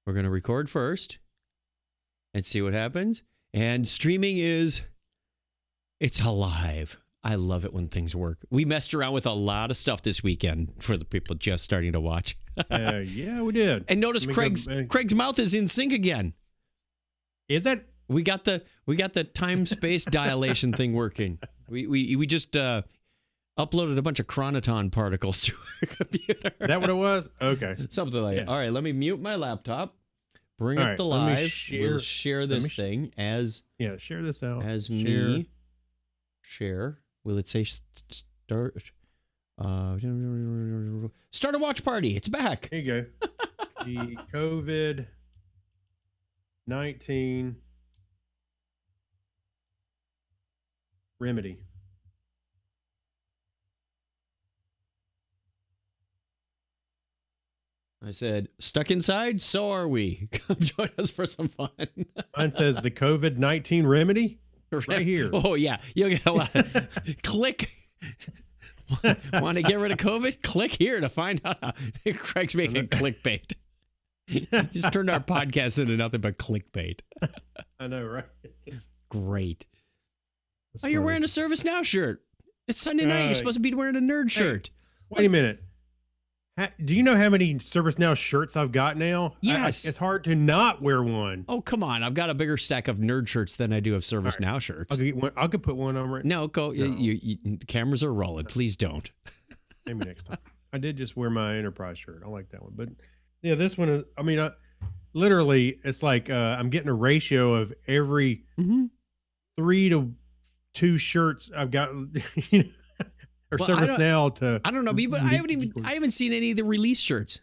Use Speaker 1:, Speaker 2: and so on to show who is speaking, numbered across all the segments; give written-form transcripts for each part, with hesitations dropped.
Speaker 1: We're going to record first and see what happens. And streaming it's alive. I love it when things work. We messed around with a lot of stuff this weekend for the people just starting to watch.
Speaker 2: Yeah, we did.
Speaker 1: And notice Craig's mouth is in sync again.
Speaker 2: Is that?
Speaker 1: We got the time-space dilation thing working. We just uploaded a bunch of chronoton particles to our computer.
Speaker 2: Is that what it was? Okay.
Speaker 1: Something like that. All right, let me mute my laptop. Bring up the live. We'll share this thing as...
Speaker 2: Yeah, share this out.
Speaker 1: As me. Share. Will it say start? Start a watch party. It's back.
Speaker 2: Here you go. The COVID-19 remedy.
Speaker 1: I said, stuck inside? So are we. Come join us for some fun.
Speaker 2: Mine says the COVID-19 remedy right here.
Speaker 1: Oh, yeah. You'll get a lot. Click. Want to get rid of COVID? Click here to find out how Craig's making clickbait. He's turned our podcast into nothing but clickbait.
Speaker 2: I know, right?
Speaker 1: Great. You're wearing a Service Now shirt. It's Sunday night. You're supposed to be wearing a nerd shirt.
Speaker 2: Wait a minute. Do you know how many Service Now shirts I've got now?
Speaker 1: Yes.
Speaker 2: It's hard to not wear one.
Speaker 1: Oh, come on. I've got a bigger stack of nerd shirts than I do of Service Now shirts.
Speaker 2: I could put one on right
Speaker 1: now. No, go. No. The cameras are rolling. Please don't.
Speaker 2: Maybe next time. I did just wear my Enterprise shirt. I like that one. But yeah, this one is, literally, it's like I'm getting a ratio of every 3 to 2 shirts I've got. Service Now to.
Speaker 1: I don't know, but I haven't seen any of the release shirts.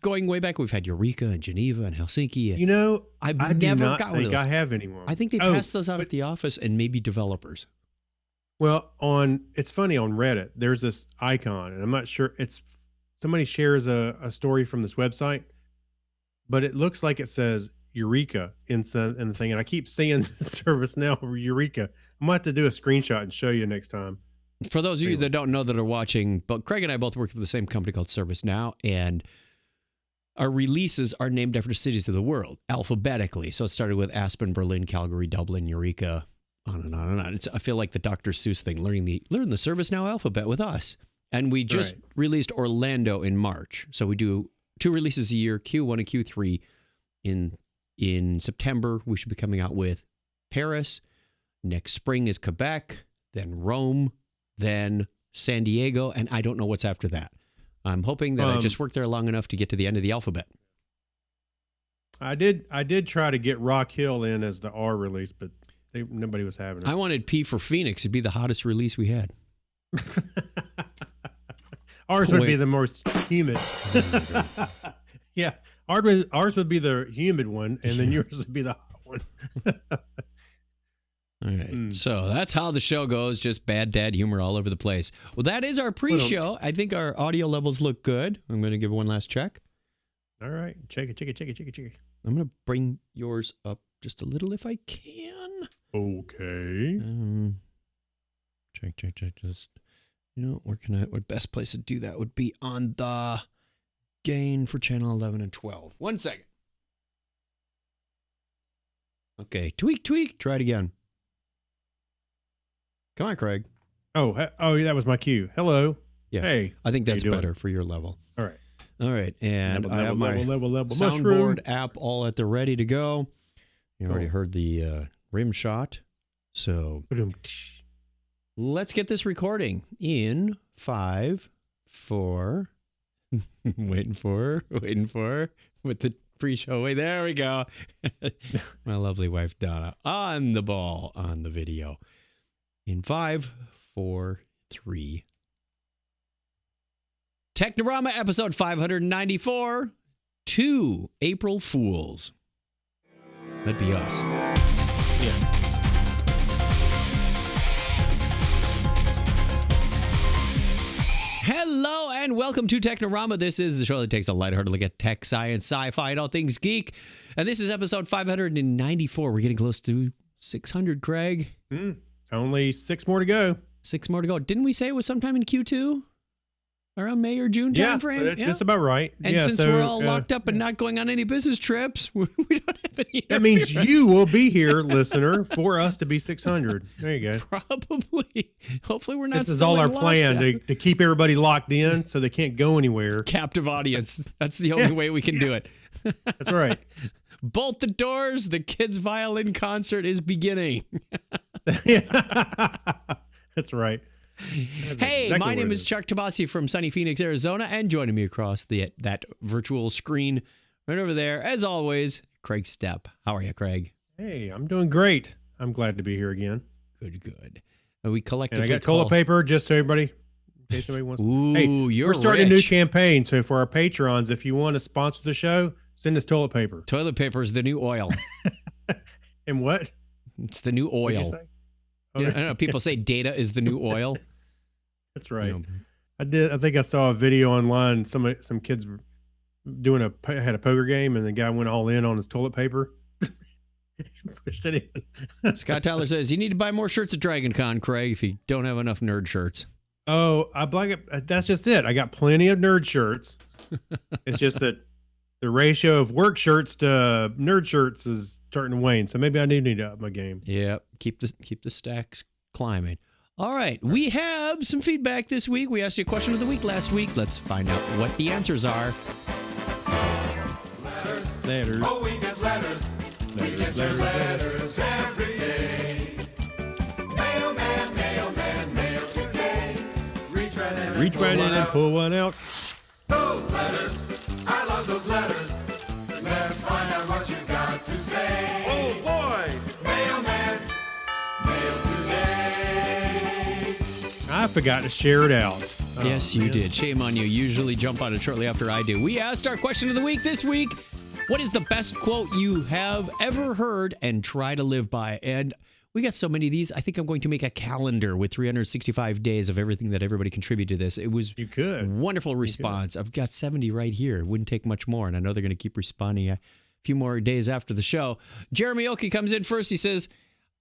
Speaker 1: Going way back, we've had Eureka and Geneva and Helsinki.
Speaker 2: I
Speaker 1: never got one of those.
Speaker 2: I have anyone.
Speaker 1: I think they passed those out at the office and maybe developers.
Speaker 2: Well, it's funny on Reddit. There's this icon, and I'm not sure. It's somebody shares a story from this website, but it looks like it says Eureka in the thing, and I keep seeing Service Now Eureka. I'm gonna have to do a screenshot and show you next time.
Speaker 1: For those of you that don't know that are watching, but Craig and I both work for the same company called Service Now, and our releases are named after cities of the world alphabetically. So it started with Aspen, Berlin, Calgary, Dublin, Eureka, on and on and on. I feel like the Dr. Seuss thing, learn the Service Now alphabet with us. And we just released Orlando in March. So we do 2 releases a year, Q1 and Q3. In September, we should be coming out with Paris. Next spring is Quebec, then Rome, then San Diego, and I don't know what's after that. I'm hoping that I just worked there long enough to get to the end of the alphabet.
Speaker 2: I did try to get Rock Hill in as the R release, but nobody was having it.
Speaker 1: I wanted P for Phoenix. It'd be the hottest release we had.
Speaker 2: Ours would be the most humid. Yeah, ours would be the humid one, and then yours would be the hot one.
Speaker 1: All right. So that's how the show goes. Just bad dad humor all over the place. Well, that is our pre-show. I think our audio levels look good. I'm going to give one last check.
Speaker 2: All right. Check it.
Speaker 1: I'm going to bring yours up just a little if I can.
Speaker 2: Okay.
Speaker 1: Check. Just, what best place to do that would be on the gain for channel 11 and 12. 1 second. Okay. Tweak. Try it again. Come on, Craig.
Speaker 2: Oh, that was my cue. Hello.
Speaker 1: Yes.
Speaker 2: Hey.
Speaker 1: I think that's better for your level.
Speaker 2: All right.
Speaker 1: And I have my
Speaker 2: level
Speaker 1: soundboard app all at the ready to go. You already heard the rim shot. So let's get this recording in 5, 4. waiting for with the pre-show. Wait, there we go. My lovely wife, Donna, on the ball on the video. In 5, 4, 3. Technorama episode 594. 2 April Fools. That'd be us.
Speaker 2: Yeah.
Speaker 1: Hello and welcome to Technorama. This is the show that takes a lighthearted look at tech, science, sci-fi, and all things geek. And this is episode 594. We're getting close to 600, Craig.
Speaker 2: Only 6 more to go.
Speaker 1: 6 more to go. Didn't we say it was sometime in Q2? around May or June
Speaker 2: Yeah,
Speaker 1: timeframe.
Speaker 2: that's just about right.
Speaker 1: And
Speaker 2: yeah,
Speaker 1: since
Speaker 2: so,
Speaker 1: we're all locked up and not going on any business trips, we don't have any.
Speaker 2: that means you will be here, listener, for us to be 600. There you go.
Speaker 1: Probably. Hopefully, we're not.
Speaker 2: This is
Speaker 1: still
Speaker 2: all our
Speaker 1: in
Speaker 2: plan
Speaker 1: lockdown.
Speaker 2: to keep everybody locked in so they can't go anywhere.
Speaker 1: Captive audience. That's the only way we can do it.
Speaker 2: That's right.
Speaker 1: Bolt the doors. The kids' violin concert is beginning.
Speaker 2: That's right. That's
Speaker 1: Hey,
Speaker 2: exactly
Speaker 1: my
Speaker 2: what
Speaker 1: name
Speaker 2: it
Speaker 1: is Chuck Tabasi from sunny Phoenix, Arizona, and joining me across that virtual screen right over there, as always, Craig Stepp. How are you, Craig?
Speaker 2: Hey, I'm doing great. I'm glad to be here again.
Speaker 1: Good. We collectively
Speaker 2: And I got toilet paper just so everybody, in case somebody wants.
Speaker 1: Ooh,
Speaker 2: Hey,
Speaker 1: you're
Speaker 2: we're starting a new
Speaker 1: rich.
Speaker 2: campaign. So for our patrons, if you want to sponsor the show, send us toilet paper.
Speaker 1: Toilet paper is the new oil.
Speaker 2: And what?
Speaker 1: It's the new
Speaker 2: What'd you
Speaker 1: oil.
Speaker 2: say?
Speaker 1: You know, I know people say data is the new oil.
Speaker 2: That's right.
Speaker 1: You know,
Speaker 2: I think I saw a video online. Some kids were doing had a poker game, and the guy went all in on his toilet paper. Pushed it in.
Speaker 1: Scott Tyler says you need to buy more shirts at Dragon Con, Craig, if you don't have enough nerd shirts.
Speaker 2: Oh, I like it. That's just it. I got plenty of nerd shirts. It's just that the ratio of work shirts to nerd shirts is starting to wane. So maybe I do need to up my game.
Speaker 1: Yeah, keep the stacks climbing. All right, we have some feedback this week. We asked you a question of the week last week. Let's find out what the answers are.
Speaker 2: Letters.
Speaker 3: Oh, we get letters. We get your letters every day. Mailman, mail today. Reach right in
Speaker 2: and pull one out.
Speaker 3: Those letters, I love those letters. Let's find out what you got to say.
Speaker 2: Oh boy!
Speaker 3: Mailman, mail today.
Speaker 2: I forgot to share it out. Oh,
Speaker 1: Yes, you
Speaker 2: man.
Speaker 1: did. Shame on you. Usually jump on it shortly after I do. We asked our question of the week this week. What is the best quote you have ever heard and try to live by? And we got so many of these. I think I'm going to make a calendar with 365 days of everything that everybody contributed to this. It was
Speaker 2: You could.
Speaker 1: wonderful response. I've got 70 right here. It wouldn't take much more. And I know they're going to keep responding a few more days after the show. Jeremy Oki comes in first. He says,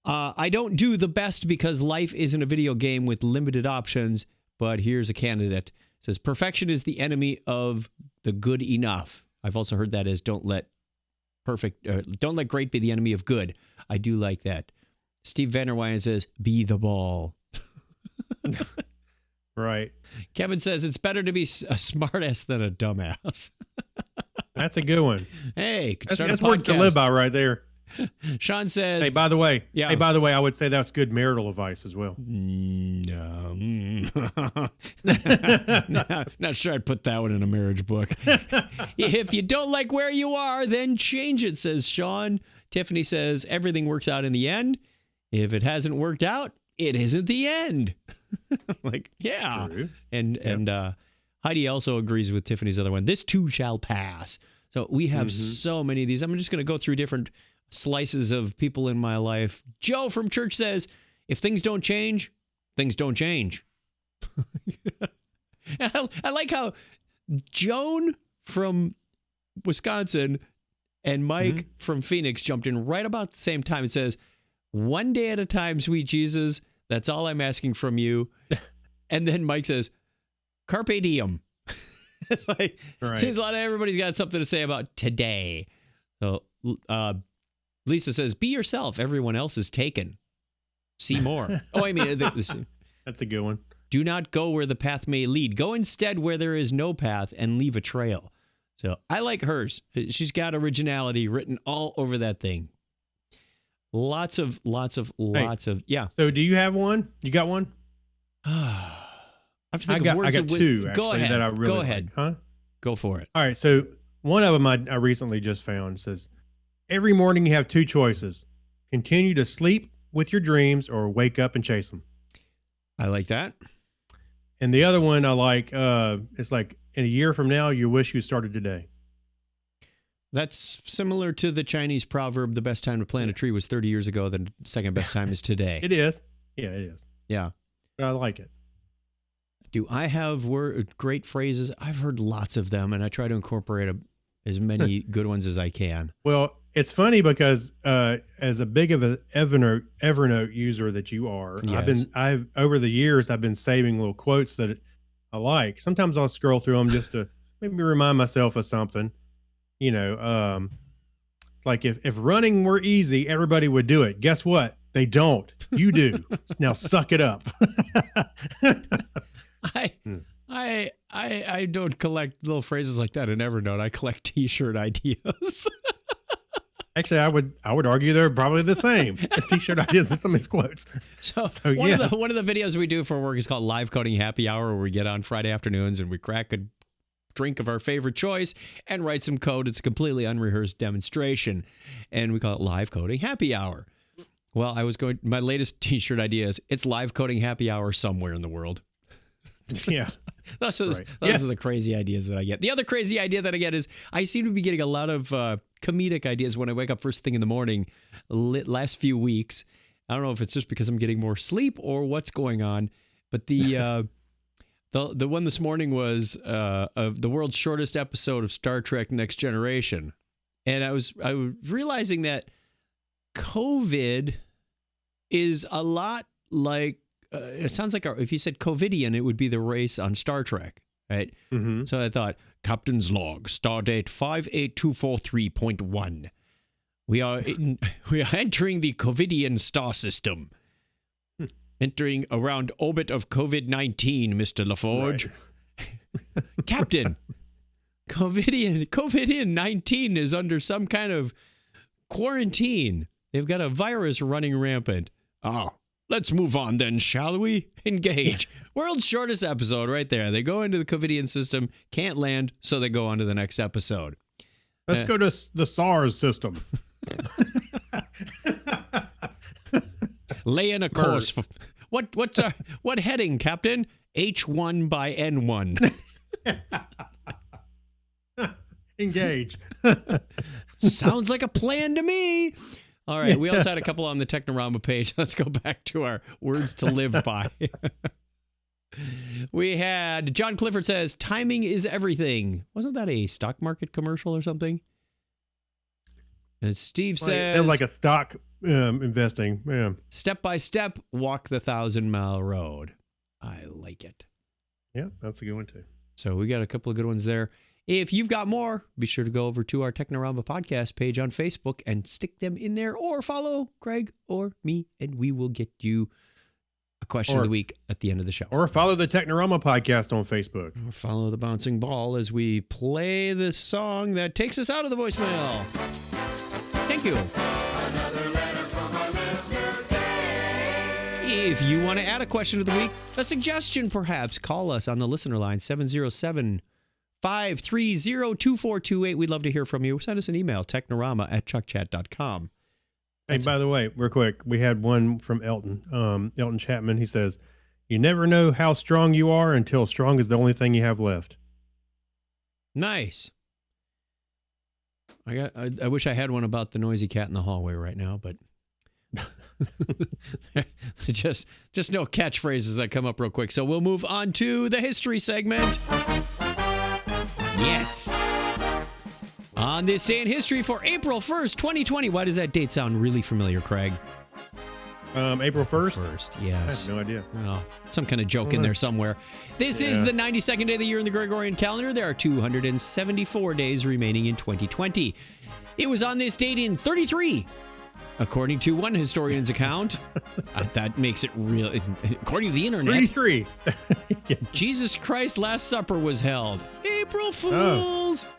Speaker 1: I don't do the best because life isn't a video game with limited options, but here's a candidate. It says, perfection is the enemy of the good enough. I've also heard that as don't let great be the enemy of good. I do like that. Steve Vanderweyen says, be the ball.
Speaker 2: Right.
Speaker 1: Kevin says, it's better to be a smartass than a dumbass.
Speaker 2: That's a good one.
Speaker 1: Hey, could
Speaker 2: That's,
Speaker 1: start
Speaker 2: that's
Speaker 1: a
Speaker 2: words to
Speaker 1: podcast.
Speaker 2: live by right there.
Speaker 1: Sean says,
Speaker 2: Hey, by the way,
Speaker 1: Yeah.
Speaker 2: I would say that's good marital advice as well.
Speaker 1: no. Not sure I'd put that one in a marriage book. If you don't like where you are, then change it, says Sean. Tiffany says, everything works out in the end. If it hasn't worked out, it isn't the end. Like, yeah.
Speaker 2: True.
Speaker 1: And Heidi also agrees with Tiffany's other one. This too shall pass. So we have so many of these. I'm just going to go through different slices of people in my life. Joe from church says, if things don't change, things don't change. I like how Joan from Wisconsin and Mike from Phoenix jumped in right about the same time. It says, one day at a time, sweet Jesus. That's all I'm asking from you. And then Mike says, carpe diem. It's like,
Speaker 2: Right.
Speaker 1: seems a lot of everybody's got something to say about today. So Lisa says, be yourself. Everyone else is taken. See more. Oh, I mean,
Speaker 2: That's a good one.
Speaker 1: do not go where the path may lead. Go instead where there is no path and leave a trail. So I like hers. She's got originality written all over that thing. Lots of, yeah.
Speaker 2: So do you have one? You got one?
Speaker 1: I have to think
Speaker 2: I
Speaker 1: of
Speaker 2: got
Speaker 1: words of
Speaker 2: two actually
Speaker 1: Go ahead.
Speaker 2: that I really
Speaker 1: Go
Speaker 2: like.
Speaker 1: ahead.
Speaker 2: Huh?
Speaker 1: Go for it.
Speaker 2: All right. So one of them I recently just found says, every morning you have two choices: continue to sleep with your dreams or wake up and chase them.
Speaker 1: I like that.
Speaker 2: And the other one I like, it's like, in a year from now, you wish you started today.
Speaker 1: That's similar to the Chinese proverb, the best time to plant a tree was 30 years ago, the second best time is today.
Speaker 2: It is. Yeah, it is.
Speaker 1: Yeah.
Speaker 2: But I like it.
Speaker 1: Do I have great phrases? I've heard lots of them, and I try to incorporate as many good ones as I can.
Speaker 2: Well, it's funny because as a big of an Evernote user that you are,
Speaker 1: Yes.
Speaker 2: I've over the years I've been saving little quotes that I like. Sometimes I'll scroll through them just to maybe remind myself of something. Like if running were easy, everybody would do it. Guess what? They don't. You do. Now suck it up.
Speaker 1: I I don't collect little phrases like that in Evernote. I collect T-shirt ideas.
Speaker 2: Actually, I would argue they're probably the same. T-shirt ideas and some of his quotes.
Speaker 1: So
Speaker 2: yes.
Speaker 1: one of the videos we do for work is called Live Coding Happy Hour, where we get on Friday afternoons and we crack a drink of our favorite choice and write some code. It's a completely unrehearsed demonstration, and we call it Live Coding Happy Hour. Well, my latest T-shirt idea is it's Live Coding Happy Hour somewhere in the world.
Speaker 2: Yeah.
Speaker 1: Those are the crazy ideas that I get. The other crazy idea that I get is I seem to be getting a lot of comedic ideas when I wake up first thing in the morning last few weeks. I don't know if it's just because I'm getting more sleep or what's going on, but the one this morning was of the world's shortest episode of Star Trek Next Generation. And I was realizing that COVID is a lot like it sounds like if you said COVIDian, it would be the race on Star Trek, right?
Speaker 2: Mm-hmm.
Speaker 1: So I thought, Captain's log, stardate 58243.1. We are entering the COVIDian star system. Entering around orbit of COVID-19, Mr. LaForge. Right. Captain, COVID-19 is under some kind of quarantine. They've got a virus running rampant. Oh. Let's move on then, shall we? Engage. World's shortest episode right there. They go into the COVIDian system, can't land, so they go on to the next episode.
Speaker 2: Let's go to the SARS system.
Speaker 1: Lay in a course. What heading, Captain? H1 by N1.
Speaker 2: Engage.
Speaker 1: Sounds like a plan to me. All right. We also had a couple on the Technorama page. Let's go back to our words to live by. We had John Clifford says, timing is everything. Wasn't that a stock market commercial or something? And Steve says,
Speaker 2: it sounds like a stock investing. Yeah.
Speaker 1: Step by step, walk the 1,000-mile road. I like it.
Speaker 2: Yeah, that's a good one too.
Speaker 1: So we got a couple of good ones there. If you've got more, be sure to go over to our Technorama podcast page on Facebook and stick them in there, or follow Craig or me, and we will get you a question of the week at the end of the show.
Speaker 2: Or follow the Technorama podcast on Facebook.
Speaker 1: Or follow the bouncing ball as we play the song that takes us out of the voicemail. Thank you.
Speaker 3: Another letter from our listener Dave.
Speaker 1: If you want to add a question of the week, a suggestion perhaps, call us on the listener line, 707-530-2428. We'd love to hear from you. Send us an email, technorama@chuckchat.com.
Speaker 2: Hey, by the way, real quick, we had one from Elton. Elton Chapman. He says, "You never know how strong you are until strong is the only thing you have left."
Speaker 1: Nice. I wish I had one about the noisy cat in the hallway right now, but just no catchphrases that come up real quick. So we'll move on to the history segment. Yes. On this day in history for April 1st, 2020. Why does that date sound really familiar, Craig?
Speaker 2: April 1st?
Speaker 1: Yes.
Speaker 2: I have no idea.
Speaker 1: Oh, some kind of joke in there somewhere. This is the 92nd day of the year in the Gregorian calendar. There are 274 days remaining in 2020. It was on this date in 33. According to one historian's account, that makes it real. According to the internet,
Speaker 2: 33.
Speaker 1: Jesus Christ's Last Supper was held. April Fools.
Speaker 2: Oh.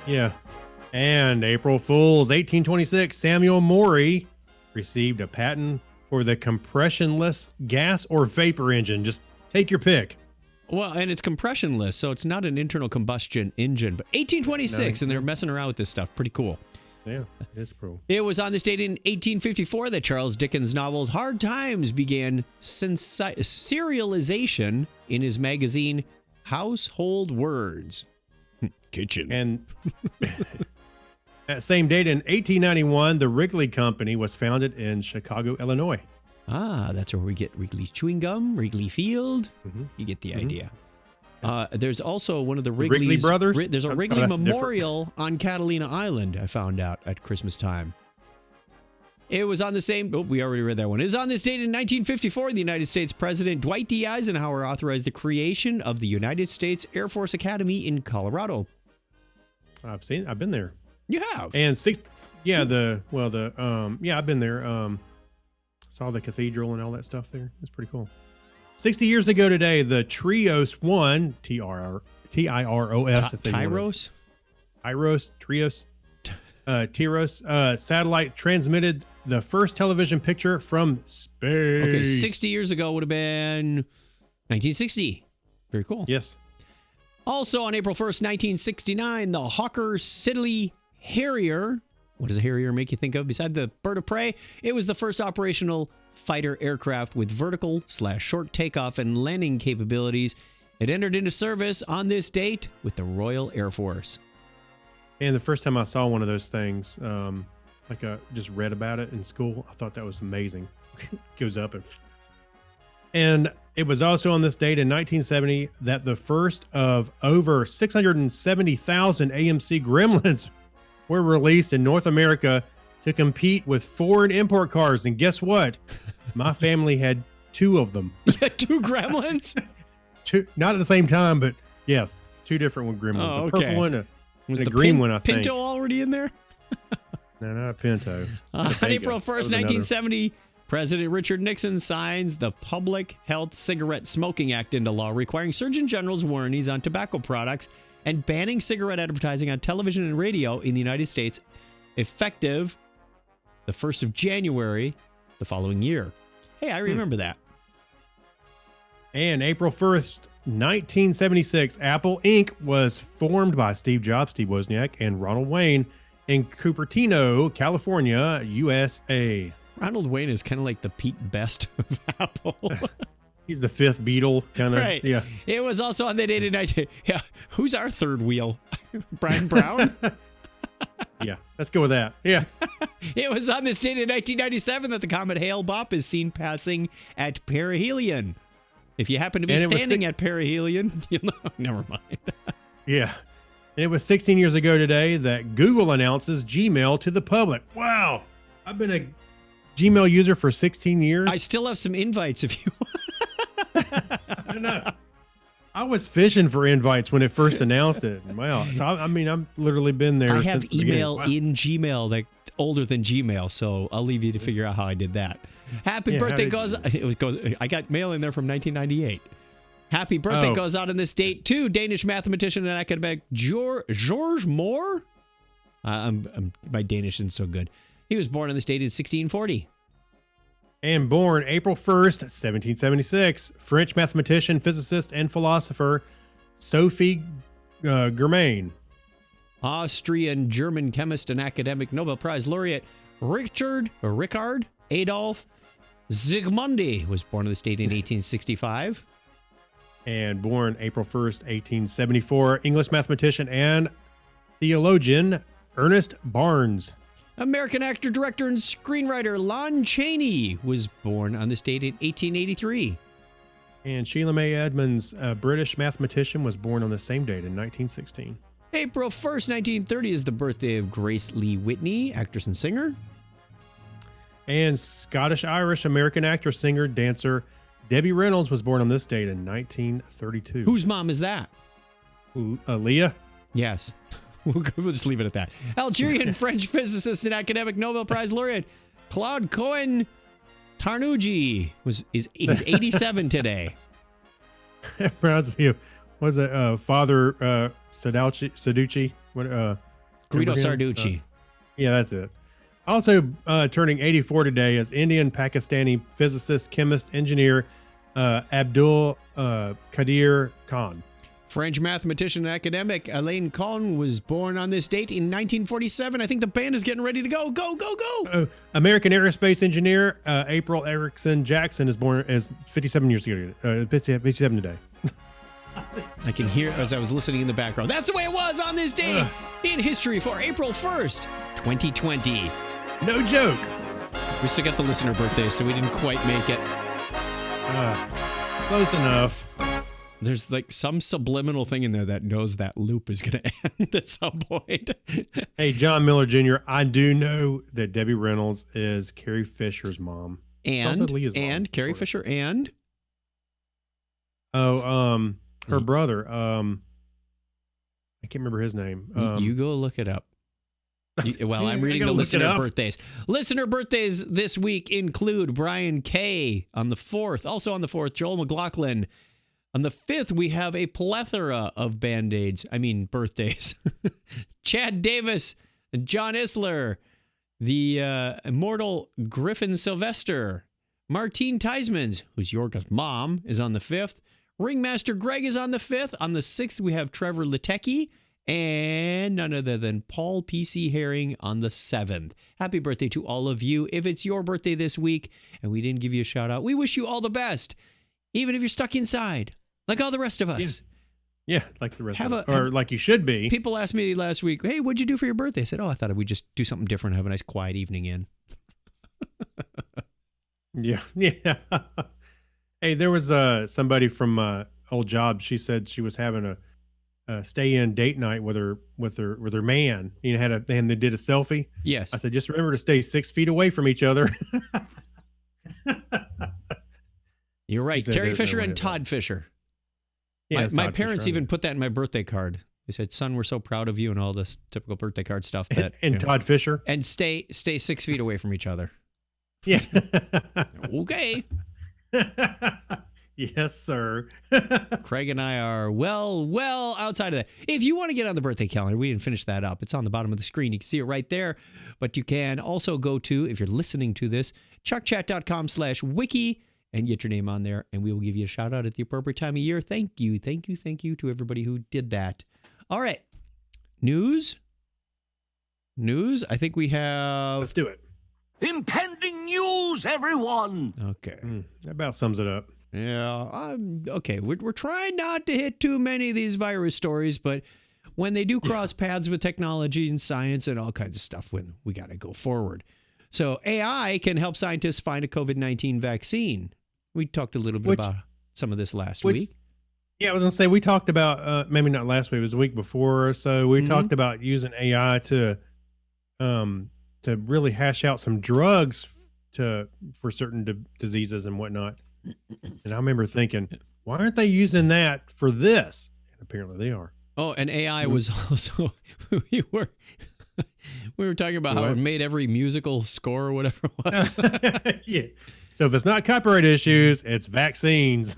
Speaker 2: Yeah. And April Fools, 1826, Samuel Morey received a patent for the compressionless gas or vapor engine. Just take your pick.
Speaker 1: Well, and it's compressionless, so it's not an internal combustion engine. But 1826, and they're messing around with this stuff. Pretty cool.
Speaker 2: Yeah, it's cool.
Speaker 1: It was on this date in 1854 that Charles Dickens' novel Hard Times began serialization in his magazine Household Words. Kitchen.
Speaker 2: And that same date in 1891, the Wrigley Company was founded in Chicago, Illinois.
Speaker 1: Ah, that's where we get Wrigley chewing gum, Wrigley Field.
Speaker 2: Mm-hmm.
Speaker 1: You get the idea. There's also one of the Wrigley's,
Speaker 2: Wrigley Brothers?
Speaker 1: There's a Wrigley Memorial on Catalina Island, I found out at Christmas time. It was on the same. Oh, we already read that one. It was on this date in 1954. The United States President Dwight D. Eisenhower authorized the creation of the United States Air Force Academy in Colorado.
Speaker 2: I've been there.
Speaker 1: You have.
Speaker 2: And I've been there. Saw the cathedral and all that stuff there. It's pretty cool. 60 years ago today, the Trios 1, T-I-R-O-S. Trios satellite transmitted the first television picture from space.
Speaker 1: Okay, 60 years ago would have been 1960. Very cool.
Speaker 2: Yes.
Speaker 1: Also on April 1st, 1969, the Hawker Siddeley Harrier. What does a Harrier make you think of beside the bird of prey? It was the first operational fighter aircraft with vertical/short takeoff and landing capabilities. It entered into service on this date with the Royal Air Force.
Speaker 2: And the first time I saw one of those things, just read about it in school, I thought that was amazing. Goes up and it was also on this date in 1970 that the first of over 670,000 AMC Gremlins were released in North America to compete with Ford import cars. And guess what? My family had 2 of them.
Speaker 1: You had 2 Gremlins?
Speaker 2: 2, not at the same time, but yes, 2 different Gremlins.
Speaker 1: Oh,
Speaker 2: A
Speaker 1: okay.
Speaker 2: purple one,
Speaker 1: Was
Speaker 2: and
Speaker 1: the
Speaker 2: a green one, I think.
Speaker 1: Pinto already in there?
Speaker 2: No, not a Pinto.
Speaker 1: On April 1st,
Speaker 2: That was another.
Speaker 1: 1970, President Richard Nixon signs the Public Health Cigarette Smoking Act into law, requiring Surgeon General's warranties on tobacco products and banning cigarette advertising on television and radio in the United States, effective the 1st of January the following year. Hey, I remember that.
Speaker 2: And April 1st, 1976, Apple Inc. was formed by Steve Jobs, Steve Wozniak, and Ronald Wayne in Cupertino, California, USA.
Speaker 1: Ronald Wayne is kind of like the Pete Best of Apple.
Speaker 2: He's the 5th Beatle, kind of.
Speaker 1: Right.
Speaker 2: Yeah.
Speaker 1: It was also on the date of 19... Yeah. Who's our third wheel? Brian Brown?
Speaker 2: Yeah. Let's go with that. Yeah.
Speaker 1: It was on this date in 1997 that the comet Hale-Bopp is seen passing at perihelion. If you happen to be
Speaker 2: And it was
Speaker 1: standing at perihelion, you'll know. Never mind.
Speaker 2: Yeah. And it was 16 years ago today that Google announces Gmail to the public. Wow. I've been a Gmail user for 16 years.
Speaker 1: I still have some invites if you want.
Speaker 2: I don't know. I was fishing for invites when it first announced it. Wow. So, I've literally been there
Speaker 1: I
Speaker 2: since
Speaker 1: have
Speaker 2: the beginning.
Speaker 1: email
Speaker 2: Wow.
Speaker 1: in Gmail that's older than Gmail, so I'll leave you to figure out how I did that. Happy
Speaker 2: Yeah, how
Speaker 1: birthday
Speaker 2: did
Speaker 1: goes...
Speaker 2: you-
Speaker 1: I got mail in there from 1998. Happy birthday
Speaker 2: Oh.
Speaker 1: goes out on this date to Danish mathematician and academic George Moore. My Danish isn't so good. He was born on this date in 1640.
Speaker 2: And born April 1st, 1776, French mathematician, physicist, and philosopher Sophie Germain.
Speaker 1: Austrian German chemist and academic Nobel Prize laureate Richard Adolf Zsigmondy was born on this date in 1865.
Speaker 2: And born April 1st, 1874, English mathematician and theologian Ernest Barnes.
Speaker 1: American actor, director, and screenwriter Lon Chaney was born on this date in 1883.
Speaker 2: And Sheila May Edmonds, a British mathematician, was born on the same date in 1916.
Speaker 1: April 1st, 1930 is the birthday of Grace Lee Whitney, actress and singer.
Speaker 2: And Scottish-Irish American actress, singer, dancer Debbie Reynolds was born on this date in 1932.
Speaker 1: Whose mom is that?
Speaker 2: Leah?
Speaker 1: Yes. We'll just leave it at that. Algerian French physicist and academic Nobel Prize laureate Claude Cohen Tarnouji he's 87 today.
Speaker 2: That reminds me of, was it Father Sarducci? What,
Speaker 1: Guido
Speaker 2: remember him?
Speaker 1: Sarducci.
Speaker 2: Yeah, that's it. Also turning 84 today is Indian-Pakistani physicist, chemist, engineer Abdul Qadir Khan.
Speaker 1: French mathematician and academic Alain Conn was born on this date in 1947. I think the band is getting ready to go. Go, go, go.
Speaker 2: American aerospace engineer April Erickson Jackson is born as 57 years ago. 57 today.
Speaker 1: I can hear as I was listening in the background. That's the way it was on this date in history for April 1st, 2020.
Speaker 2: No joke.
Speaker 1: We still got the listener birthday, so we didn't quite make it.
Speaker 2: Close enough.
Speaker 1: There's like some subliminal thing in there that knows that loop is going to end at some point.
Speaker 2: Hey, John Miller Jr., I do know that Debbie Reynolds is Carrie Fisher's mom. She's also Leah's mom,
Speaker 1: And Carrie
Speaker 2: sort of.
Speaker 1: Fisher and
Speaker 2: Her brother. I can't remember his name.
Speaker 1: you go look it up. Well, I'm
Speaker 2: I
Speaker 1: reading
Speaker 2: gotta
Speaker 1: the
Speaker 2: look it
Speaker 1: listener
Speaker 2: up.
Speaker 1: birthdays. Listener birthdays this week include Brian Kay on the 4th. Also on the 4th, Joel McLaughlin. On the 5th, we have a plethora of birthdays. Chad Davis, John Isler, the immortal Griffin Sylvester, Martine Theismans, who's Yorka's mom, is on the 5th. Ringmaster Greg is on the 5th. On the 6th, we have Trevor Latecki and none other than Paul P.C. Herring on the 7th. Happy birthday to all of you. If it's your birthday this week and we didn't give you a shout out, we wish you all the best, even if you're stuck inside, like all the rest of us.
Speaker 2: Yeah, like the rest of us. Or like you should be.
Speaker 1: People asked me last week, hey, what'd you do for your birthday? I said, I thought we'd just do something different, have a nice quiet evening in.
Speaker 2: Yeah. Hey, there was somebody from old job. She said she was having a stay-in date night with her man. You know, and they did a selfie.
Speaker 1: Yes.
Speaker 2: I said, just remember to stay 6 feet away from each other.
Speaker 1: You're right.
Speaker 2: said
Speaker 1: Carrie
Speaker 2: there's
Speaker 1: Fisher
Speaker 2: no way
Speaker 1: and
Speaker 2: of that.
Speaker 1: Todd Fisher.
Speaker 2: Yeah, it's
Speaker 1: my
Speaker 2: Todd
Speaker 1: parents
Speaker 2: Fisher.
Speaker 1: even put that in my birthday card. They said, son, we're so proud of you, and all this typical birthday card stuff. That
Speaker 2: and
Speaker 1: you know.
Speaker 2: Todd Fisher.
Speaker 1: And stay 6 feet away from each other.
Speaker 2: Yeah.
Speaker 1: Okay.
Speaker 2: Yes, sir.
Speaker 1: Craig and I are well outside of that. If you want to get on the birthday calendar, we didn't finish that up. It's on the bottom of the screen. You can see it right there. But you can also go to, if you're listening to this, chuckchat.com/wiki and get your name on there, and we will give you a shout out at the appropriate time of year. Thank you to everybody who did that. All right. News. I think we have.
Speaker 2: Let's do it.
Speaker 4: Impending news, everyone!
Speaker 1: Okay.
Speaker 2: That about sums it up.
Speaker 1: Yeah, okay. We're trying not to hit too many of these virus stories, but when they do cross paths with technology and science and all kinds of stuff, when we got to go forward. So AI can help scientists find a COVID-19 vaccine. We talked a little bit about some of this last week.
Speaker 2: Yeah, I was going to say, we talked about, maybe not last week, it was the week before or so, we talked about using AI to really hash out some drugs for certain diseases and whatnot. And I remember thinking, why aren't they using that for this? And apparently they are.
Speaker 1: Oh, and AI was also we were talking about how it made every musical score or whatever it was.
Speaker 2: Yeah. So if it's not copyright issues, it's vaccines.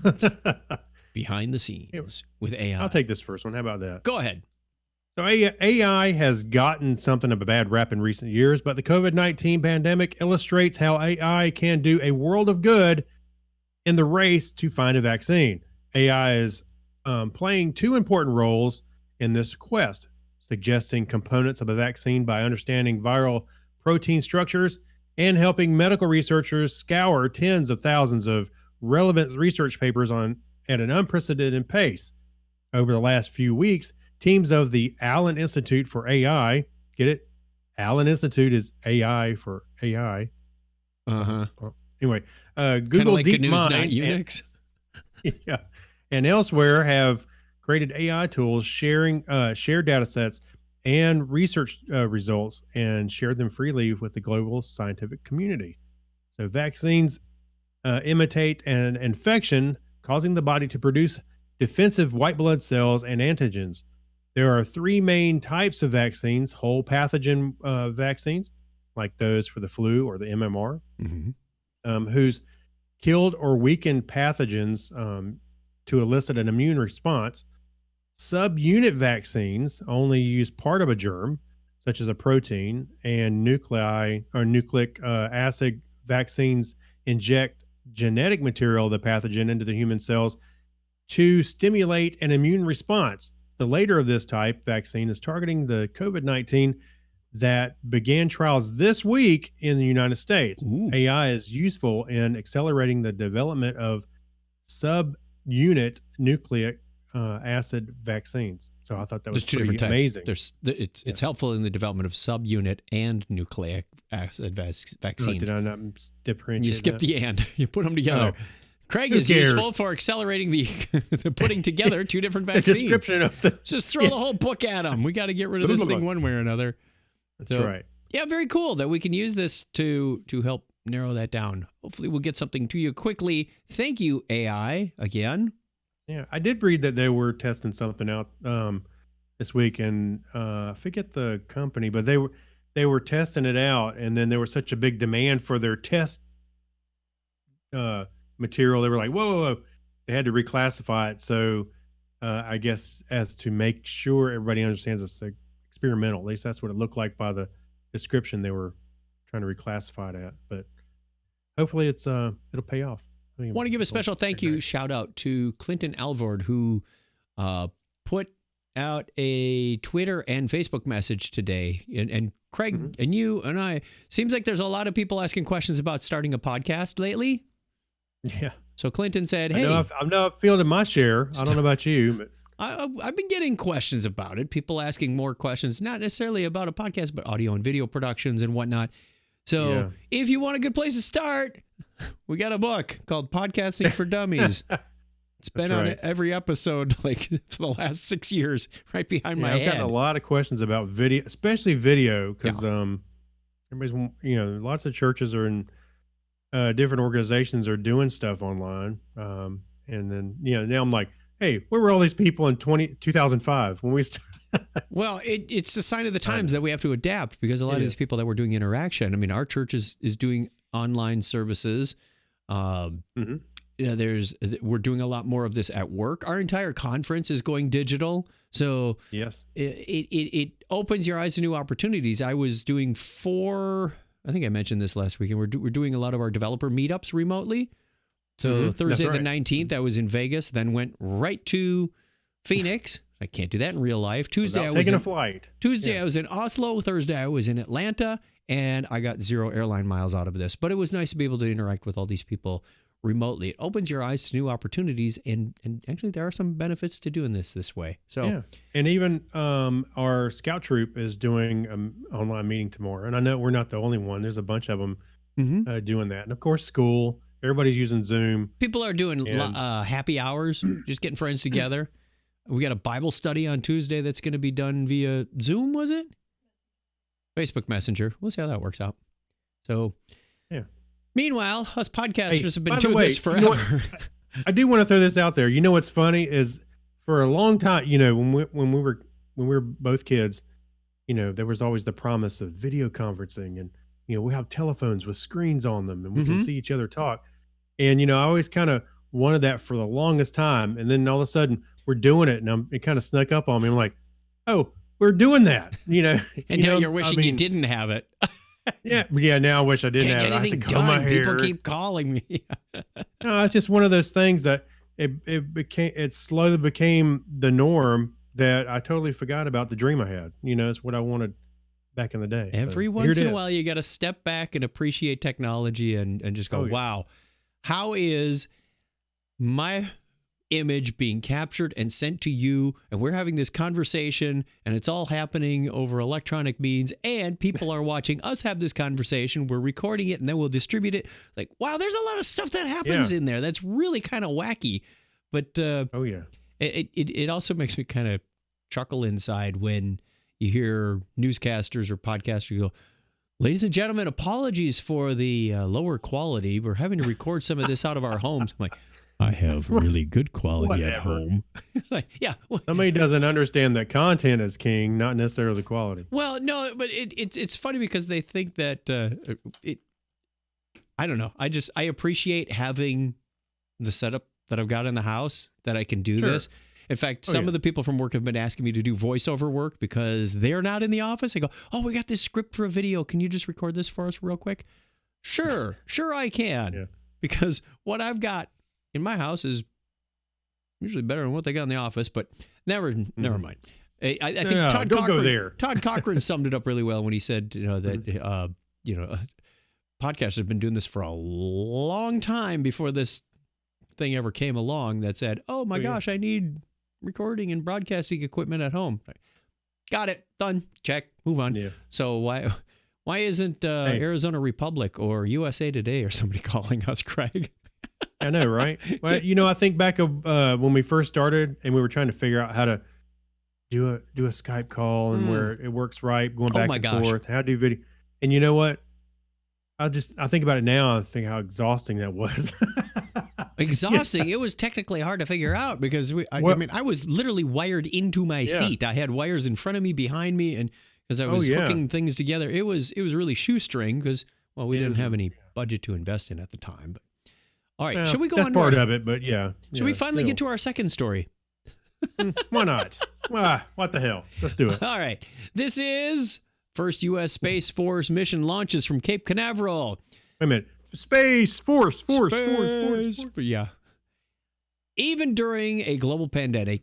Speaker 1: Behind the scenes with AI.
Speaker 2: I'll take this first one. How about that?
Speaker 1: Go ahead.
Speaker 2: So AI has gotten something of a bad rap in recent years, but the COVID-19 pandemic illustrates how AI can do a world of good in the race to find a vaccine. AI is playing two important roles in this quest, suggesting components of a vaccine by understanding viral protein structures and helping medical researchers scour tens of thousands of relevant research papers at an unprecedented pace. Over the last few weeks, teams of the Allen Institute for AI, get it? Allen Institute is AI for AI.
Speaker 1: Uh-huh.
Speaker 2: Anyway,
Speaker 1: Kinda
Speaker 2: Google
Speaker 1: like GNU's,
Speaker 2: DeepMind
Speaker 1: not Unix.
Speaker 2: and elsewhere have created AI tools sharing shared data sets and research results and shared them freely with the global scientific community. So vaccines imitate an infection, causing the body to produce defensive white blood cells and antigens. There are three main types of vaccines: whole pathogen vaccines, like those for the flu or the MMR, whose killed or weakened pathogens to elicit an immune response. Subunit vaccines only use part of a germ, such as a protein, and nucleic acid vaccines inject genetic material of the pathogen into the human cells to stimulate an immune response. The later of this type vaccine is targeting the COVID-19 that began trials this week in the United States.
Speaker 1: Ooh.
Speaker 2: AI is useful in accelerating the development of subunit nucleic acid vaccines. So I thought that was
Speaker 1: There's two
Speaker 2: pretty
Speaker 1: different
Speaker 2: amazing.
Speaker 1: types. It's helpful in the development of subunit and nucleic acid vaccines.
Speaker 2: Did I not differentiate?
Speaker 1: You skip
Speaker 2: that?
Speaker 1: the and. You put them together. Craig
Speaker 2: Who
Speaker 1: is
Speaker 2: cares?
Speaker 1: useful for accelerating the putting together two different
Speaker 2: The
Speaker 1: vaccines.
Speaker 2: description of the.
Speaker 1: Just throw the whole book at them. We got to get rid of this thing one way or another.
Speaker 2: That's
Speaker 1: So,
Speaker 2: right.
Speaker 1: Yeah, very cool that we can use this to help narrow that down. Hopefully we'll get something to you quickly. Thank you, AI, again.
Speaker 2: Yeah, I did read that they were testing something out this week, and I forget the company, but they were testing it out, and then there was such a big demand for their test material. They were like, whoa. They had to reclassify it. So I guess as to make sure everybody understands it's experimental. At least that's what it looked like by the description they were trying to reclassify it at. But hopefully it'll pay off.
Speaker 1: I want to give a special thank you shout out to Clinton Alvord, who put out a Twitter and Facebook message today. And Craig and you and I, seems like there's a lot of people asking questions about starting a podcast lately.
Speaker 2: Yeah.
Speaker 1: So Clinton said, hey,
Speaker 2: I'm not fielding my share. I don't know about you, but
Speaker 1: I've been getting questions about it. People asking more questions, not necessarily about a podcast, but audio and video productions and whatnot. So if you want a good place to start, we got a book called Podcasting for Dummies. It's been on every episode like for the last 6 years, right behind my
Speaker 2: I've
Speaker 1: head.
Speaker 2: gotten a lot of questions about video, especially video, because everybody's, lots of churches are in different organizations are doing stuff online. And then, now I'm like, hey, where were all these people in 2005 when we started?
Speaker 1: Well, it's a sign of the times that we have to adapt, because a lot of these people that were doing interaction, I mean, our church is doing online services. We're doing a lot more of this at work. Our entire conference is going digital. So
Speaker 2: yes,
Speaker 1: it opens your eyes to new opportunities. I was doing I think I mentioned this last weekend. We're doing a lot of our developer meetups remotely. So Thursday the 19th, I was in Vegas, then went right to Phoenix. I can't do that in real life. Tuesday, I was
Speaker 2: taking a flight.
Speaker 1: Tuesday, I was in Oslo. Thursday, I was in Atlanta, and I got 0 airline miles out of this. But it was nice to be able to interact with all these people remotely. It opens your eyes to new opportunities, and actually, there are some benefits to doing this way. So,
Speaker 2: and even our scout troop is doing an online meeting tomorrow, and I know we're not the only one. There's a bunch of them doing that, and of course, school. Everybody's using Zoom.
Speaker 1: People are doing happy hours, just getting friends together. We got a Bible study on Tuesday that's going to be done via Zoom, was it? Facebook Messenger. We'll see how that works out. So, meanwhile, us podcasters have been doing this forever.
Speaker 2: I do want to throw this out there. You know what's funny is for a long time, when we were both kids, there was always the promise of video conferencing, and we have telephones with screens on them, and we can see each other talk. And I always kind of wanted that for the longest time, and then all of a sudden we're doing it, and it kind of snuck up on me. I'm like, oh, we're doing that,
Speaker 1: And now you're wishing you didn't have it.
Speaker 2: Yeah. Now I wish I didn't
Speaker 1: Can't
Speaker 2: have
Speaker 1: get
Speaker 2: it.
Speaker 1: anything done. People keep calling me.
Speaker 2: No, it's just one of those things that it slowly became the norm that I totally forgot about the dream I had. It's what I wanted back in the day.
Speaker 1: Every once in a while, you got to step back and appreciate technology and just go, wow, how is my image being captured and sent to you, and we're having this conversation, and it's all happening over electronic means, and people are watching us have this conversation. We're recording it, and then we'll distribute it. Like, wow, there's a lot of stuff that happens in there that's really kind of wacky. But it also makes me kind of chuckle inside when you hear newscasters or podcasters go, ladies and gentlemen, apologies for the lower quality. We're having to record some of this out of our homes. I'm like, I have really good quality at home. Like,
Speaker 2: somebody doesn't understand that content is king, not necessarily the quality.
Speaker 1: Well, no, but it's funny because they think that I don't know. I appreciate having the setup that I've got in the house that I can do this. In fact, some of the people from work have been asking me to do voiceover work because they're not in the office. I go, oh, we got this script for a video. Can you just record this for us real quick? Sure I can. Yeah. Because what I've got in my house is usually better than what they got in the office, but never mind. I think Todd Cochran summed it up really well when he said, that podcasters have been doing this for a long time before this thing ever came along that said, oh my gosh, I need recording and broadcasting equipment at home. Got it. Done. Check. Move on. Yeah. So why isn't Arizona Republic or USA Today or somebody calling us, Craig?
Speaker 2: I know, right? Well, I think back of when we first started and we were trying to figure out how to do a Skype call and where it works right, going
Speaker 1: Oh
Speaker 2: back
Speaker 1: my
Speaker 2: and
Speaker 1: gosh.
Speaker 2: forth, how to do video. And you know what? I think about it now. I think how exhausting that was.
Speaker 1: Exhausting. It was technically hard to figure out because I
Speaker 2: Well-
Speaker 1: mean, I was literally wired into my
Speaker 2: Yeah.
Speaker 1: seat. I had wires in front of me, behind me, and because I
Speaker 2: Oh,
Speaker 1: was
Speaker 2: yeah.
Speaker 1: hooking things together, it was really shoestring because we
Speaker 2: It
Speaker 1: didn't
Speaker 2: was
Speaker 1: have
Speaker 2: a-
Speaker 1: any budget to invest in at the time. But all right,
Speaker 2: Well,
Speaker 1: should we go
Speaker 2: that's
Speaker 1: on?
Speaker 2: part
Speaker 1: to our,
Speaker 2: of it, but yeah.
Speaker 1: Should we finally get to our second story?
Speaker 2: Why not? What the hell? Let's do it.
Speaker 1: All right, this is first U.S. Space Force mission launches from Cape Canaveral.
Speaker 2: Wait a minute. Space Force.
Speaker 1: Space. Yeah. Even during a global pandemic,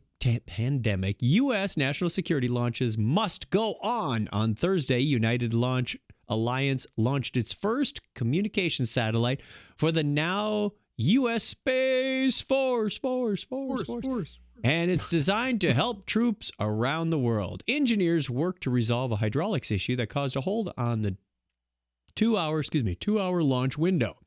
Speaker 1: U.S. national security launches must go on. On Thursday, United Launch Alliance launched its first communication satellite for the now U.S. Space Force. And it's designed to help troops around the world. Engineers worked to resolve a hydraulics issue that caused a hold on the 2-hour launch window.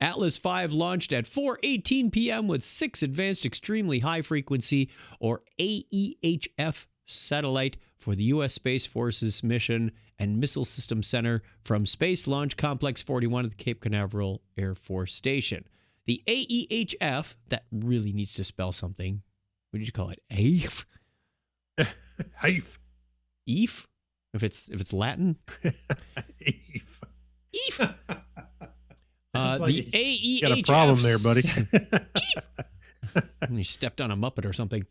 Speaker 1: Atlas V launched at 4:18 p.m. with 6 advanced extremely high frequency or AEHF satellite for the U.S. Space Force's Mission and Missile Systems Center from Space Launch Complex 41 at the Cape Canaveral Air Force Station. The AEHF, that really needs to spell something. What did you call it? AEF?
Speaker 2: Haif.
Speaker 1: EEF? If it's Latin?
Speaker 2: Haif.
Speaker 1: EEF.
Speaker 2: It's like
Speaker 1: The AEHF.
Speaker 2: You got a problem there, buddy.
Speaker 1: You stepped on a Muppet or something.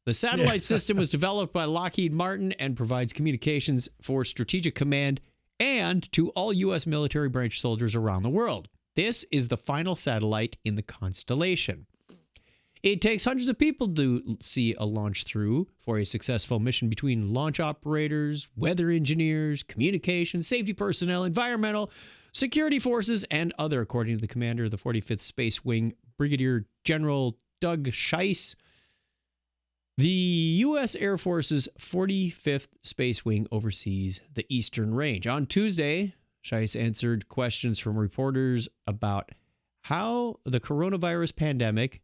Speaker 1: The satellite system was developed by Lockheed Martin and provides communications for Strategic Command and to all U.S. military branch soldiers around the world. This is the final satellite in the constellation. It takes hundreds of people to see a launch through for a successful mission between launch operators, weather engineers, communications, safety personnel, environmental, security forces, and other, according to the commander of the 45th Space Wing, Brigadier General Doug Scheiss. The U.S. Air Force's 45th Space Wing oversees the Eastern Range. On Tuesday, Scheiss answered questions from reporters about how the coronavirus pandemic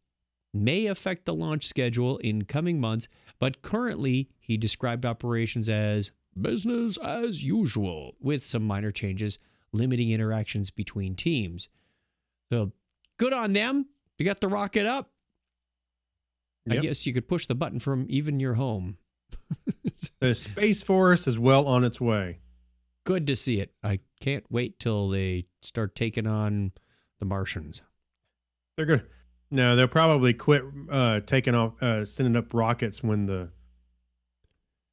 Speaker 1: may affect the launch schedule in coming months, but currently he described operations as business as usual, with some minor changes limiting interactions between teams. So good on them. You got the rocket up. I
Speaker 2: Yep.
Speaker 1: guess you could push the button from even your home.
Speaker 2: The Space Force is well on its way.
Speaker 1: Good to see it. I can't wait till they start taking on the Martians.
Speaker 2: They'll probably quit taking off, sending up rockets when the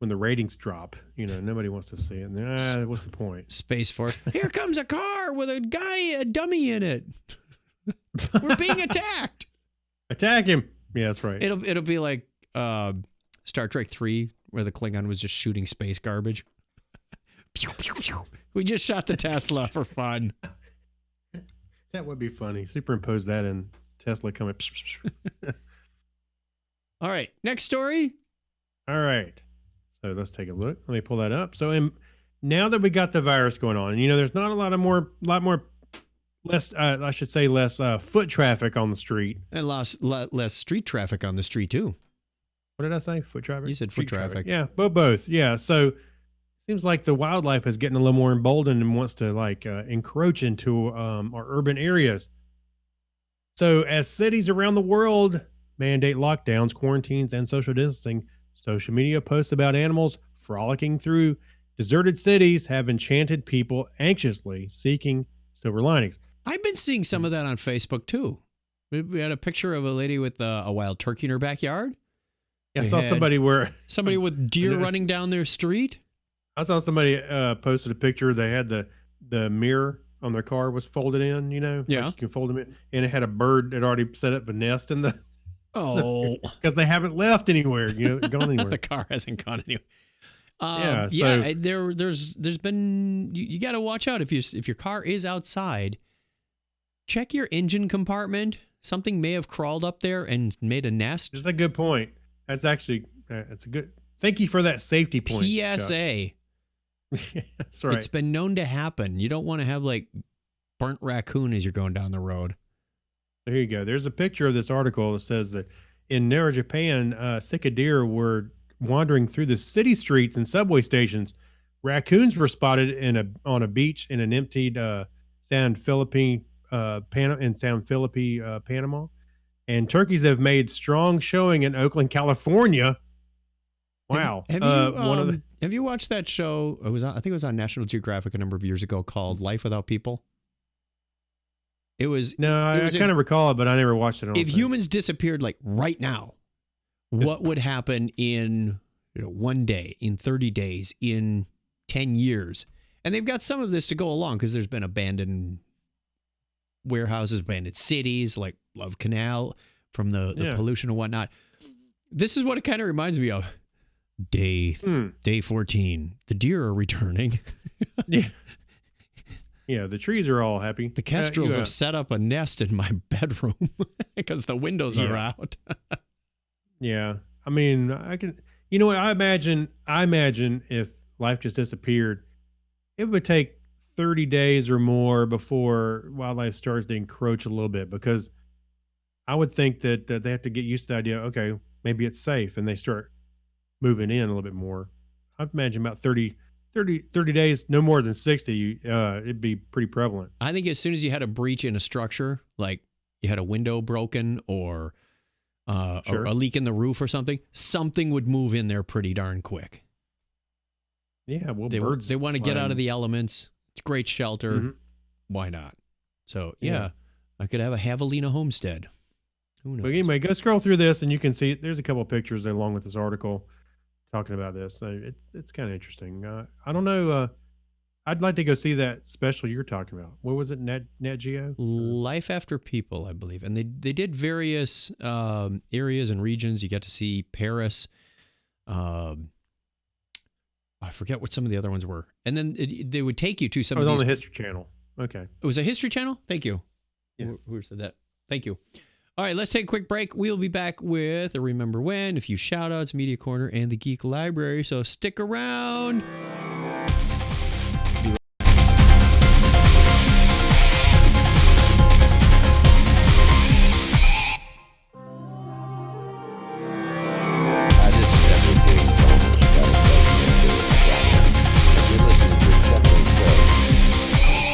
Speaker 2: ratings drop. Nobody wants to see it. What's the point?
Speaker 1: Space Force. Here comes a car with a dummy in it. We're being attacked.
Speaker 2: Attack him. Yeah, that's right.
Speaker 1: It'll be like Star Trek 3, where the Klingon was just shooting space garbage. Pew, pew, pew. We just shot the Tesla for fun.
Speaker 2: That would be funny. Superimpose that in Tesla coming.
Speaker 1: All right, next story.
Speaker 2: All right. So let's take a look. Let me pull that up. So now that we got the virus going on, there's not a less foot traffic on the street.
Speaker 1: And less street traffic on the street, too.
Speaker 2: What did I say? Foot traffic?
Speaker 1: You said
Speaker 2: Street
Speaker 1: foot traffic.
Speaker 2: Yeah, both. Yeah. So seems like the wildlife is getting a little more emboldened and wants to encroach into our urban areas. So as cities around the world mandate lockdowns, quarantines, and social distancing, social media posts about animals frolicking through deserted cities have enchanted people anxiously seeking silver linings.
Speaker 1: I've been seeing some of that on Facebook, too. We had a picture of a lady with a wild turkey in her backyard.
Speaker 2: I
Speaker 1: We
Speaker 2: saw
Speaker 1: had
Speaker 2: somebody
Speaker 1: with deer
Speaker 2: noticed-
Speaker 1: running down their street.
Speaker 2: I saw somebody posted a picture. They had the mirror on their car was folded in, like
Speaker 1: Yeah.
Speaker 2: you can fold them in, and it had a bird that already set up a nest in the
Speaker 1: Oh,
Speaker 2: because they haven't left anywhere, gone anywhere.
Speaker 1: the car hasn't gone anywhere.
Speaker 2: Yeah,
Speaker 1: There's been you got to watch out if your car is outside. Check your engine compartment. Something may have crawled up there and made a nest.
Speaker 2: That's a good point. That's actually that's a good. Thank you for that safety point.
Speaker 1: PSA.
Speaker 2: Chuck. That's right.
Speaker 1: It's been known to happen. You don't want to have burnt raccoon as you're going down the road.
Speaker 2: There you go. There's a picture of this article that says that in Nara, Japan, sick deer were wandering through the city streets and subway stations. Raccoons were spotted on a beach in an emptied San Felipe, Panama. And turkeys have made strong showing in Oakland, California. Wow.
Speaker 1: Have you watched that show? I think it was on National Geographic a number of years ago called Life Without People. It was
Speaker 2: I kind of recall it, but I never watched it.
Speaker 1: If humans disappeared like right now, what would happen in 1 day, in 30 days, in 10 years? And they've got some of this to go along because there's been abandoned warehouses, abandoned cities like Love Canal from the pollution and whatnot. This is what it kind of reminds me of. Day 14. The deer are returning.
Speaker 2: Yeah. Yeah, the trees are all happy.
Speaker 1: The kestrels have set up a nest in my bedroom because the windows are out.
Speaker 2: Yeah. I mean, I can, you know what? I imagine if life just disappeared, it would take 30 days or more before wildlife starts to encroach a little bit, because I would think that they have to get used to the idea, okay, maybe it's safe, and they start moving in a little bit more. I'd imagine about 30 days, no more than 60, it'd be pretty prevalent.
Speaker 1: I think as soon as you had a breach in a structure, like you had a window broken or a leak in the roof or something would move in there pretty darn quick.
Speaker 2: Yeah, well,
Speaker 1: they
Speaker 2: birds
Speaker 1: want to get out of the elements. It's great shelter.
Speaker 2: Mm-hmm.
Speaker 1: Why not? So, yeah, I could have a Javelina homestead. Who knows?
Speaker 2: But anyway, go scroll through this and you can see there's a couple of pictures along with this article talking about this. So it's kind of interesting. I don't know. I'd like to go see that special you're talking about. What was it? Net Geo?
Speaker 1: Life After People, I believe. And they did various areas and regions. You got to see Paris. I forget what some of the other ones were. And then they would take you to some of these.
Speaker 2: It was on the History Channel. Okay.
Speaker 1: It was a History Channel? Thank you.
Speaker 2: Yeah.
Speaker 1: Who said that? Thank you. All right, let's take a quick break. We'll be back with a Remember When, a few shout-outs, Media Corner, and the Geek Library. So stick around.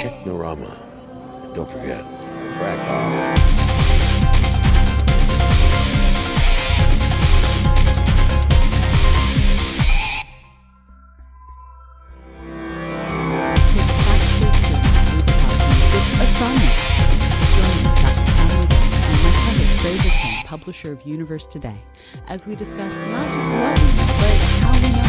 Speaker 4: Technorama. And don't forget, frack off.
Speaker 5: Publisher of Universe Today, as we discuss not just what we know, but how we know.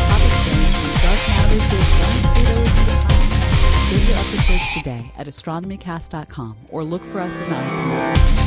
Speaker 5: Topics range from dark matter to giant Plutos and beyond. Get your episodes today at astronomycast.com or look for us in iTunes.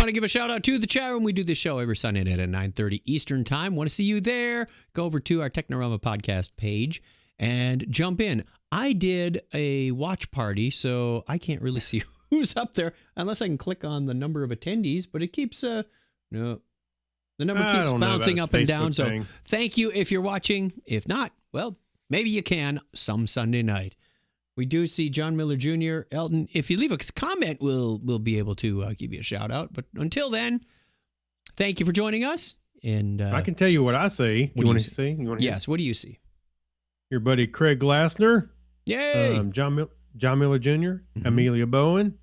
Speaker 1: Give a shout out to the chat room. We do this show every Sunday night at 9:30 Eastern time. Want to see you there? Go over to our Technorama podcast page and jump in. I did a watch party, so I can't really see who's up there unless I can click on the number of attendees, but it keeps the number keeps bouncing up and down. So thank you if you're watching. If not, well, maybe you can some Sunday night. We do see John Miller Jr., Elton. If you leave a comment, we'll be able to give you a shout out. But until then, thank you for joining us. And
Speaker 2: I can tell you what I see. You want to see? You want to
Speaker 1: yes. What do you see?
Speaker 2: Your buddy Craig Glassner.
Speaker 1: Yay!
Speaker 2: John Miller Jr., Amelia Bowen,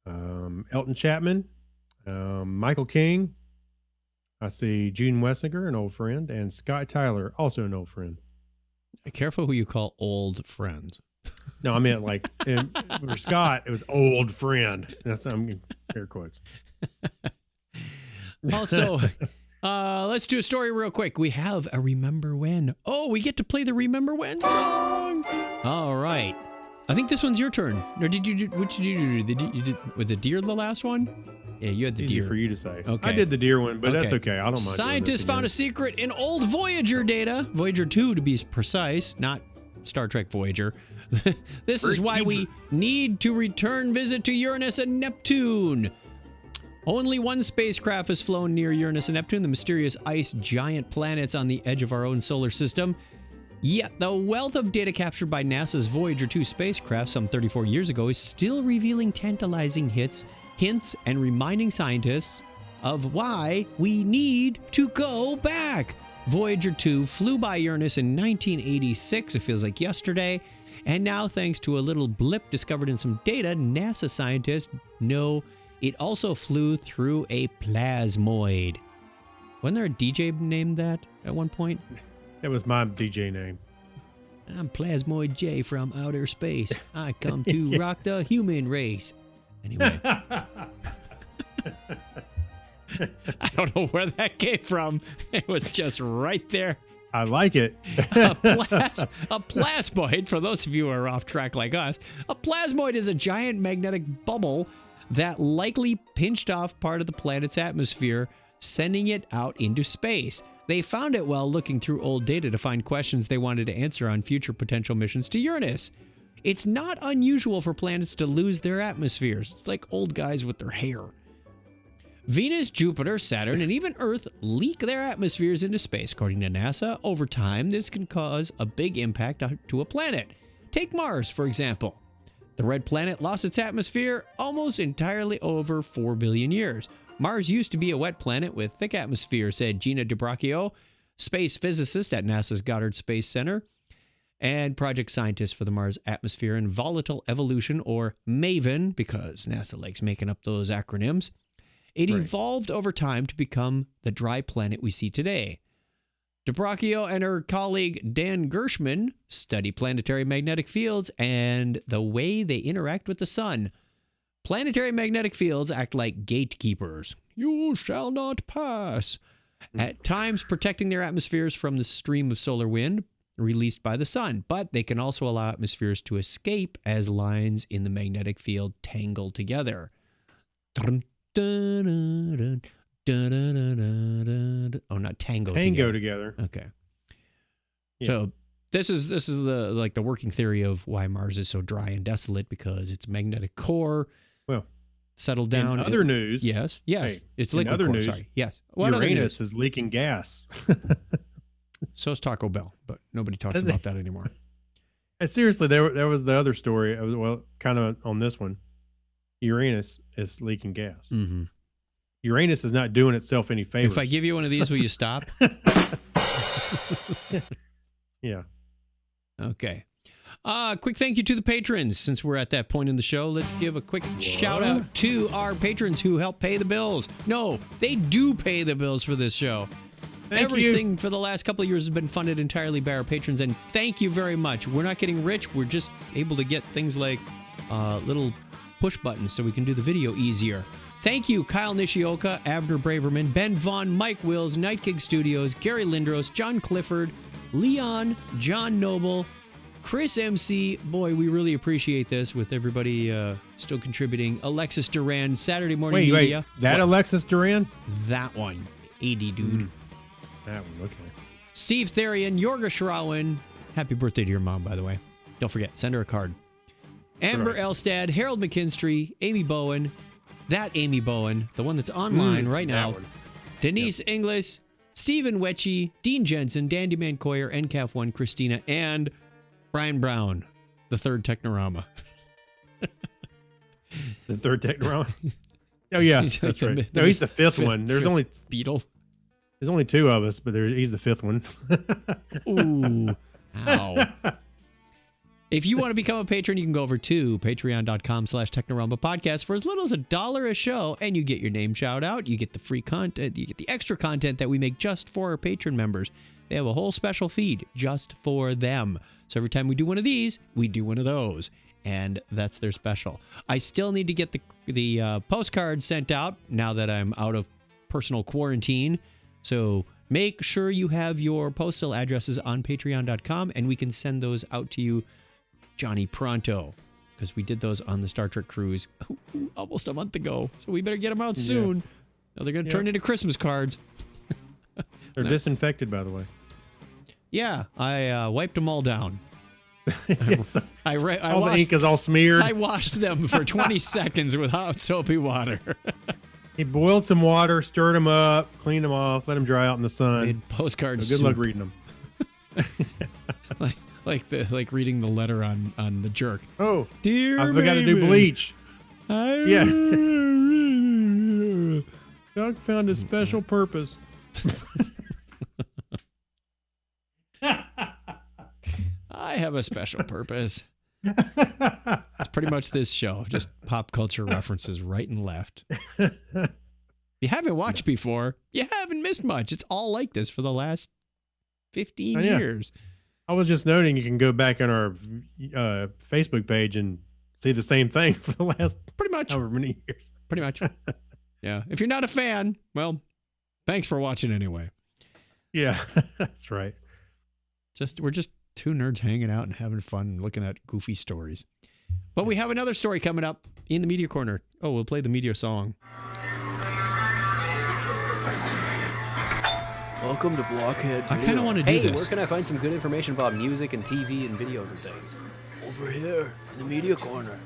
Speaker 2: Elton Chapman, Michael King. I see June Wessinger, an old friend, and Scott Tyler, also an old friend.
Speaker 1: Careful who you call old friends.
Speaker 2: No, I meant like for Scott, it was old friend. That's I'm air quotes.
Speaker 1: Also, let's do a story real quick. We have a Remember When. Oh, we get to play the Remember When song. All right. I think this one's your turn. Or did you do? Which did you do? You did with the deer the last one? Yeah, you had the
Speaker 2: Easy
Speaker 1: deer.
Speaker 2: For you to say.
Speaker 1: Okay.
Speaker 2: I did the deer one, but that's okay. I don't mind.
Speaker 1: Scientists found a secret in old Voyager data. Voyager 2 to be precise, not Star Trek Voyager. This is why we need to return visit to Uranus and Neptune. Only one spacecraft has flown near Uranus and Neptune, the mysterious ice giant planets on the edge of our own solar system. Yet the wealth of data captured by NASA's Voyager 2 spacecraft some 34 years ago is still revealing tantalizing hints, and reminding scientists of why we need to go back. Voyager 2 flew by Uranus in 1986, it feels like yesterday, and now thanks to a little blip discovered in some data, NASA scientists know it also flew through a plasmoid. Wasn't there a DJ named that at one point?
Speaker 2: That was my DJ name.
Speaker 1: I'm Plasmoid J from outer space. I come to rock the human race. Anyway. I don't know where that came from. It was just right there.
Speaker 2: I like it.
Speaker 1: A plasmoid, for those of you who are off track like us, a plasmoid is a giant magnetic bubble that likely pinched off part of the planet's atmosphere, sending it out into space. They found it while looking through old data to find questions they wanted to answer on future potential missions to Uranus. It's not unusual for planets to lose their atmospheres. It's like old guys with their hair. Venus, Jupiter, Saturn, and even Earth leak their atmospheres into space. According to NASA, over time, this can cause a big impact to a planet. Take Mars, for example. The red planet lost its atmosphere almost entirely over 4 billion years. Mars used to be a wet planet with thick atmosphere, said Gina DiBracchio, space physicist at NASA's Goddard Space Center and project scientist for the Mars Atmosphere and Volatile Evolution, or MAVEN, because NASA likes making up those acronyms. It evolved over time to become the dry planet we see today. DiBracchio and her colleague Dan Gershman study planetary magnetic fields and the way they interact with the sun. Planetary magnetic fields act like gatekeepers. You shall not pass. At times protecting their atmospheres from the stream of solar wind released by the sun, but they can also allow atmospheres to escape as lines in the magnetic field tangle together. Oh, not tango.
Speaker 2: Tango together.
Speaker 1: Okay.
Speaker 2: Yeah.
Speaker 1: So this is the working theory of why Mars is so dry and desolate, because its magnetic core settled down.
Speaker 2: In other news,
Speaker 1: yes,
Speaker 2: hey,
Speaker 1: it's
Speaker 2: in
Speaker 1: liquid
Speaker 2: other
Speaker 1: core.
Speaker 2: news,
Speaker 1: Sorry, yes. What other
Speaker 2: Uranus
Speaker 1: news?
Speaker 2: is leaking gas.
Speaker 1: So is Taco Bell, but nobody talks about that anymore.
Speaker 2: Seriously, there was the other story. It was, kind of on this one. Uranus is leaking gas.
Speaker 1: Mm-hmm.
Speaker 2: Uranus is not doing itself any favors.
Speaker 1: If I give you one of these, will you stop?
Speaker 2: Yeah.
Speaker 1: Okay. Quick thank you to the patrons. Since we're at that point in the show, let's give a quick shout out to our patrons who help pay the bills. No, they do pay the bills for this show. Everything for the last couple of years has been funded entirely by our patrons, and thank you very much. We're not getting rich. We're just able to get things like little push buttons so we can do the video easier. Thank you, Kyle Nishioka, Abner Braverman, Ben Vaughn, Mike Wills, Night Gig Studios, Gary Lindros, John Clifford, Leon, John Noble, Chris MC. Boy, we really appreciate this with everybody still contributing. Alexis Duran, Saturday Morning Media.
Speaker 2: Wait, that Alexis Duran?
Speaker 1: That one. 80, dude.
Speaker 2: That one, okay.
Speaker 1: Steve Therian, Yorga Sharawan. Happy birthday to your mom, by the way. Don't forget, send her a card. Amber Elstad, Harold McKinstry, Amy Bowen, that Amy Bowen, the one that's online right now. Denise Inglis, Stephen Wetchy, Dean Jensen, Dandy Mancoyer, NCAF1, Christina, and Brian Brown, the third Technorama.
Speaker 2: The third Technorama? Oh, yeah, that's right. No, he's the fifth one. There's only
Speaker 1: Beetle.
Speaker 2: There's only two of us, but he's the fifth one.
Speaker 1: Ooh. Ow. If you want to become a patron, you can go over to patreon.com/Technorama podcast for as little as $1 a show, and you get your name shout out. You get the free content. You get the extra content that we make just for our patron members. They have a whole special feed just for them. So every time we do one of these, we do one of those. And that's their special. I still need to get the postcards sent out now that I'm out of personal quarantine. So make sure you have your postal addresses on patreon.com, and we can send those out to you, Johnny, pronto, because we did those on the Star Trek cruise almost a month ago. So we better get them out soon. Now they're going to turn into Christmas cards.
Speaker 2: They're disinfected, by the way.
Speaker 1: Yeah, I wiped them all down.
Speaker 2: Yes.
Speaker 1: The
Speaker 2: ink is all smeared.
Speaker 1: I washed them for 20 seconds with hot soapy water.
Speaker 2: He boiled some water, stirred them up, cleaned them off, let them dry out in the sun.
Speaker 1: Made postcards.
Speaker 2: So good luck reading them.
Speaker 1: like reading the letter on the Jerk.
Speaker 2: Oh,
Speaker 1: Dear
Speaker 2: I forgot to do
Speaker 1: Maven,
Speaker 2: bleach. Yeah.
Speaker 1: Yeah.
Speaker 2: Doug found his special purpose.
Speaker 1: I have a special purpose. It's pretty much this show, just pop culture references right and left. If you haven't watched before, you haven't missed much. It's all like this for the last 15 years.
Speaker 2: I was just noting you can go back on our Facebook page and see the same thing for the last
Speaker 1: Pretty much.
Speaker 2: however many years.
Speaker 1: Pretty much. Yeah. If you're not a fan, well, thanks for watching anyway.
Speaker 2: Yeah, that's right.
Speaker 1: We're just two nerds hanging out and having fun and looking at goofy stories. But we have another story coming up in the Meteor Corner. Oh, we'll play the Meteor Song.
Speaker 6: Welcome to Blockhead
Speaker 1: I kind of want to do
Speaker 6: Hey,
Speaker 1: this.
Speaker 6: where can I find some good information about music and TV and videos and things? Over here, in the media corner.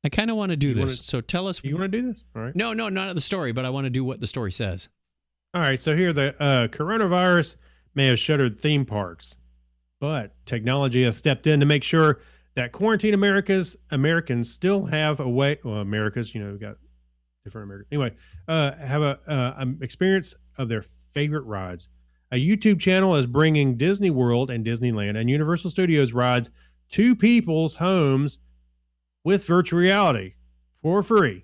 Speaker 1: I kind of want to do
Speaker 2: You
Speaker 1: this.
Speaker 2: wanna-
Speaker 1: So tell us.
Speaker 2: You want to do this? All right.
Speaker 1: No, not the story, but I want to do what the story says.
Speaker 2: All right. So here, the coronavirus may have shuttered theme parks, but technology has stepped in to make sure that quarantine Americans still have a way. Well, Americas, we've got different Americans. Anyway, have a experience of their favorite rides. A YouTube channel is bringing Disney World and Disneyland and Universal Studios rides to people's homes with virtual reality for free.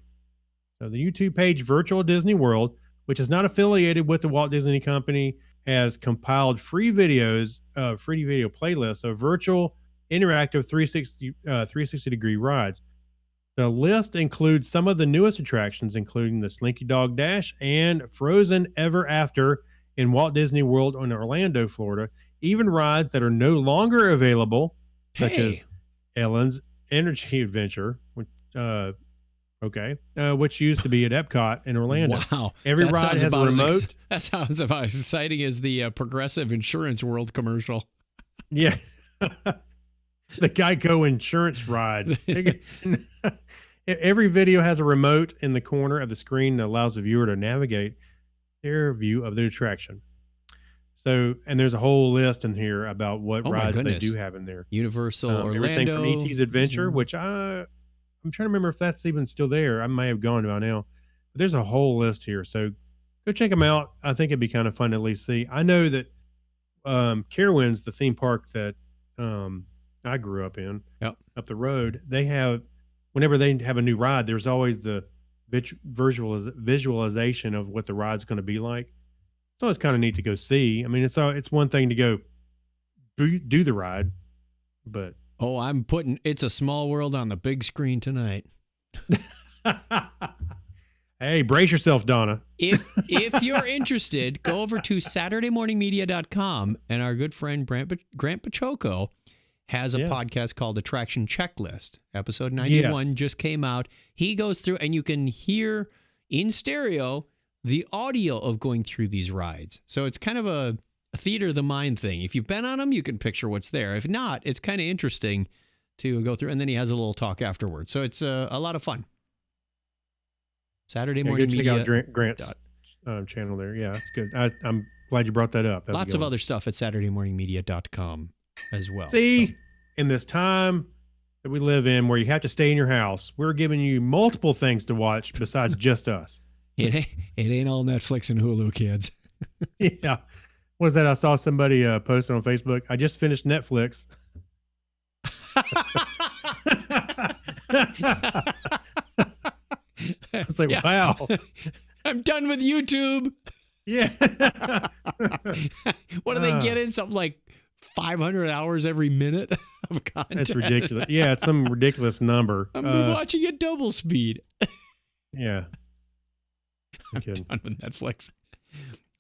Speaker 2: So the YouTube page Virtual Disney World, which is not affiliated with the Walt Disney Company, has compiled free video playlists of virtual interactive 360 degree rides. The list includes some of the newest attractions, including the Slinky Dog Dash and Frozen Ever After in Walt Disney World in Orlando, Florida. Even rides that are no longer available, such as Ellen's Energy Adventure, which used to be at Epcot in Orlando.
Speaker 1: Wow.
Speaker 2: Every
Speaker 1: That
Speaker 2: ride
Speaker 1: sounds
Speaker 2: has a
Speaker 1: about as
Speaker 2: remote.
Speaker 1: that sounds about as exciting as the Progressive Insurance World commercial.
Speaker 2: Yeah. The Geico insurance ride. Every video has a remote in the corner of the screen that allows the viewer to navigate their view of the attraction. So, and there's a whole list in here about what
Speaker 1: Oh my
Speaker 2: rides they
Speaker 1: goodness.
Speaker 2: do have in there.
Speaker 1: Universal Orlando.
Speaker 2: Everything from E.T.'s Adventure, which I'm trying to remember if that's even still there. I may have gone by now. But there's a whole list here. So go check them out. I think it'd be kind of fun to at least see. I know that Carowinds, the theme park that I grew up in,
Speaker 1: Yep.
Speaker 2: up the road, they have, whenever they have a new ride, there's always the visualization of what the ride's going to be like. So it's kind of neat to go see. I mean, it's one thing to go do the ride, but
Speaker 1: Oh, I'm putting It's a Small World on the big screen tonight.
Speaker 2: hey, brace yourself, Donna.
Speaker 1: If you're interested, go over to SaturdayMorningMedia.com, and our good friend Grant Pachoco has a podcast called Attraction Checklist. Episode 91 just came out. He goes through, and you can hear in stereo the audio of going through these rides. So it's kind of a theater of the mind thing. If you've been on them, you can picture what's there. If not, it's kind of interesting to go through. And then he has a little talk afterwards. So it's a lot of fun. Saturday Morning
Speaker 2: Check
Speaker 1: Media.
Speaker 2: out Grant's channel there. Yeah, that's good. I'm glad you brought that up. That's
Speaker 1: Lots of other stuff at SaturdayMorningMedia.com as well.
Speaker 2: See, in this time that we live in where you have to stay in your house, we're giving you multiple things to watch besides just us.
Speaker 1: It ain't all Netflix and Hulu, kids.
Speaker 2: Yeah. What was that? I saw somebody post on Facebook. I just finished Netflix. I was like,
Speaker 1: Yeah.
Speaker 2: wow.
Speaker 1: I'm done with YouTube.
Speaker 2: Yeah.
Speaker 1: What do they get in? Something like 500 hours every minute of content.
Speaker 2: That's ridiculous. Yeah, it's some ridiculous number.
Speaker 1: I'm watching at double speed.
Speaker 2: Yeah.
Speaker 1: I'm
Speaker 2: kidding.
Speaker 1: done with Netflix.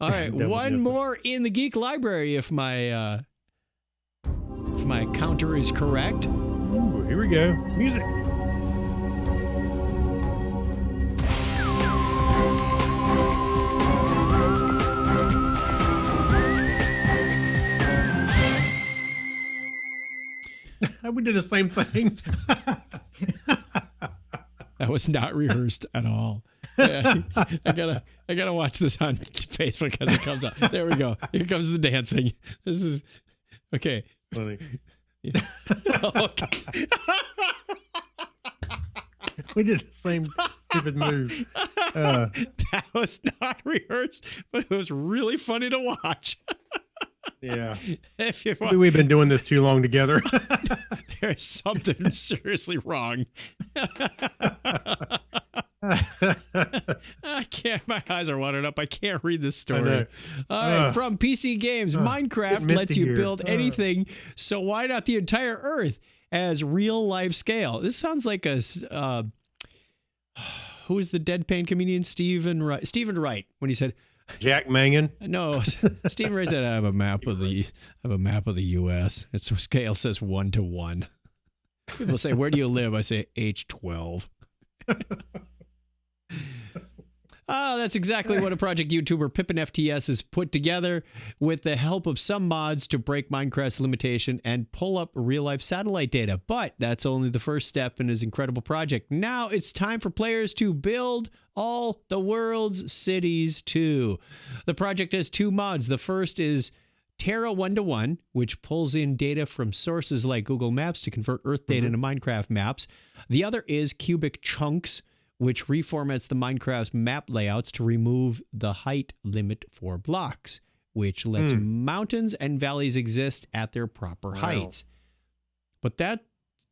Speaker 1: All right,
Speaker 2: Done with
Speaker 1: one
Speaker 2: Netflix.
Speaker 1: more in the Geek Library if my counter is correct.
Speaker 2: Ooh, here we go. Music. We did the same thing.
Speaker 1: That was not rehearsed at all. Yeah, I gotta watch this on Facebook as it comes out. There we go. Here comes the dancing. This is okay.
Speaker 2: Funny.
Speaker 1: Yeah. Okay.
Speaker 2: We did the same stupid move.
Speaker 1: That was not rehearsed, but it was really funny to watch.
Speaker 2: Yeah.
Speaker 1: If you
Speaker 2: Maybe we've been doing this too long together.
Speaker 1: there's something seriously wrong. I can't. My eyes are watering up. I can't read this story. All right, from PC Games, Minecraft lets you build anything. So why not the entire Earth as real life scale? This sounds like a. Who is the deadpan comedian? Stephen Wright, when he said,
Speaker 2: Jack Mangan.
Speaker 1: no, Stephen Wright said, I have a map of the U.S. Its scale says 1:1. People say, where do you live? I say H12. Oh, that's exactly what a project YouTuber Pippin FTS has put together with the help of some mods to break Minecraft's limitation and pull up real-life satellite data. But that's only the first step in his incredible project. Now it's time for players to build all the world's cities too. The project has 2 mods. The first is Terra 1:1, which pulls in data from sources like Google Maps to convert Earth data into Minecraft maps. The other is Cubic Chunks, which reformats the Minecraft's map layouts to remove the height limit for blocks, which lets mountains and valleys exist at their proper heights. But that's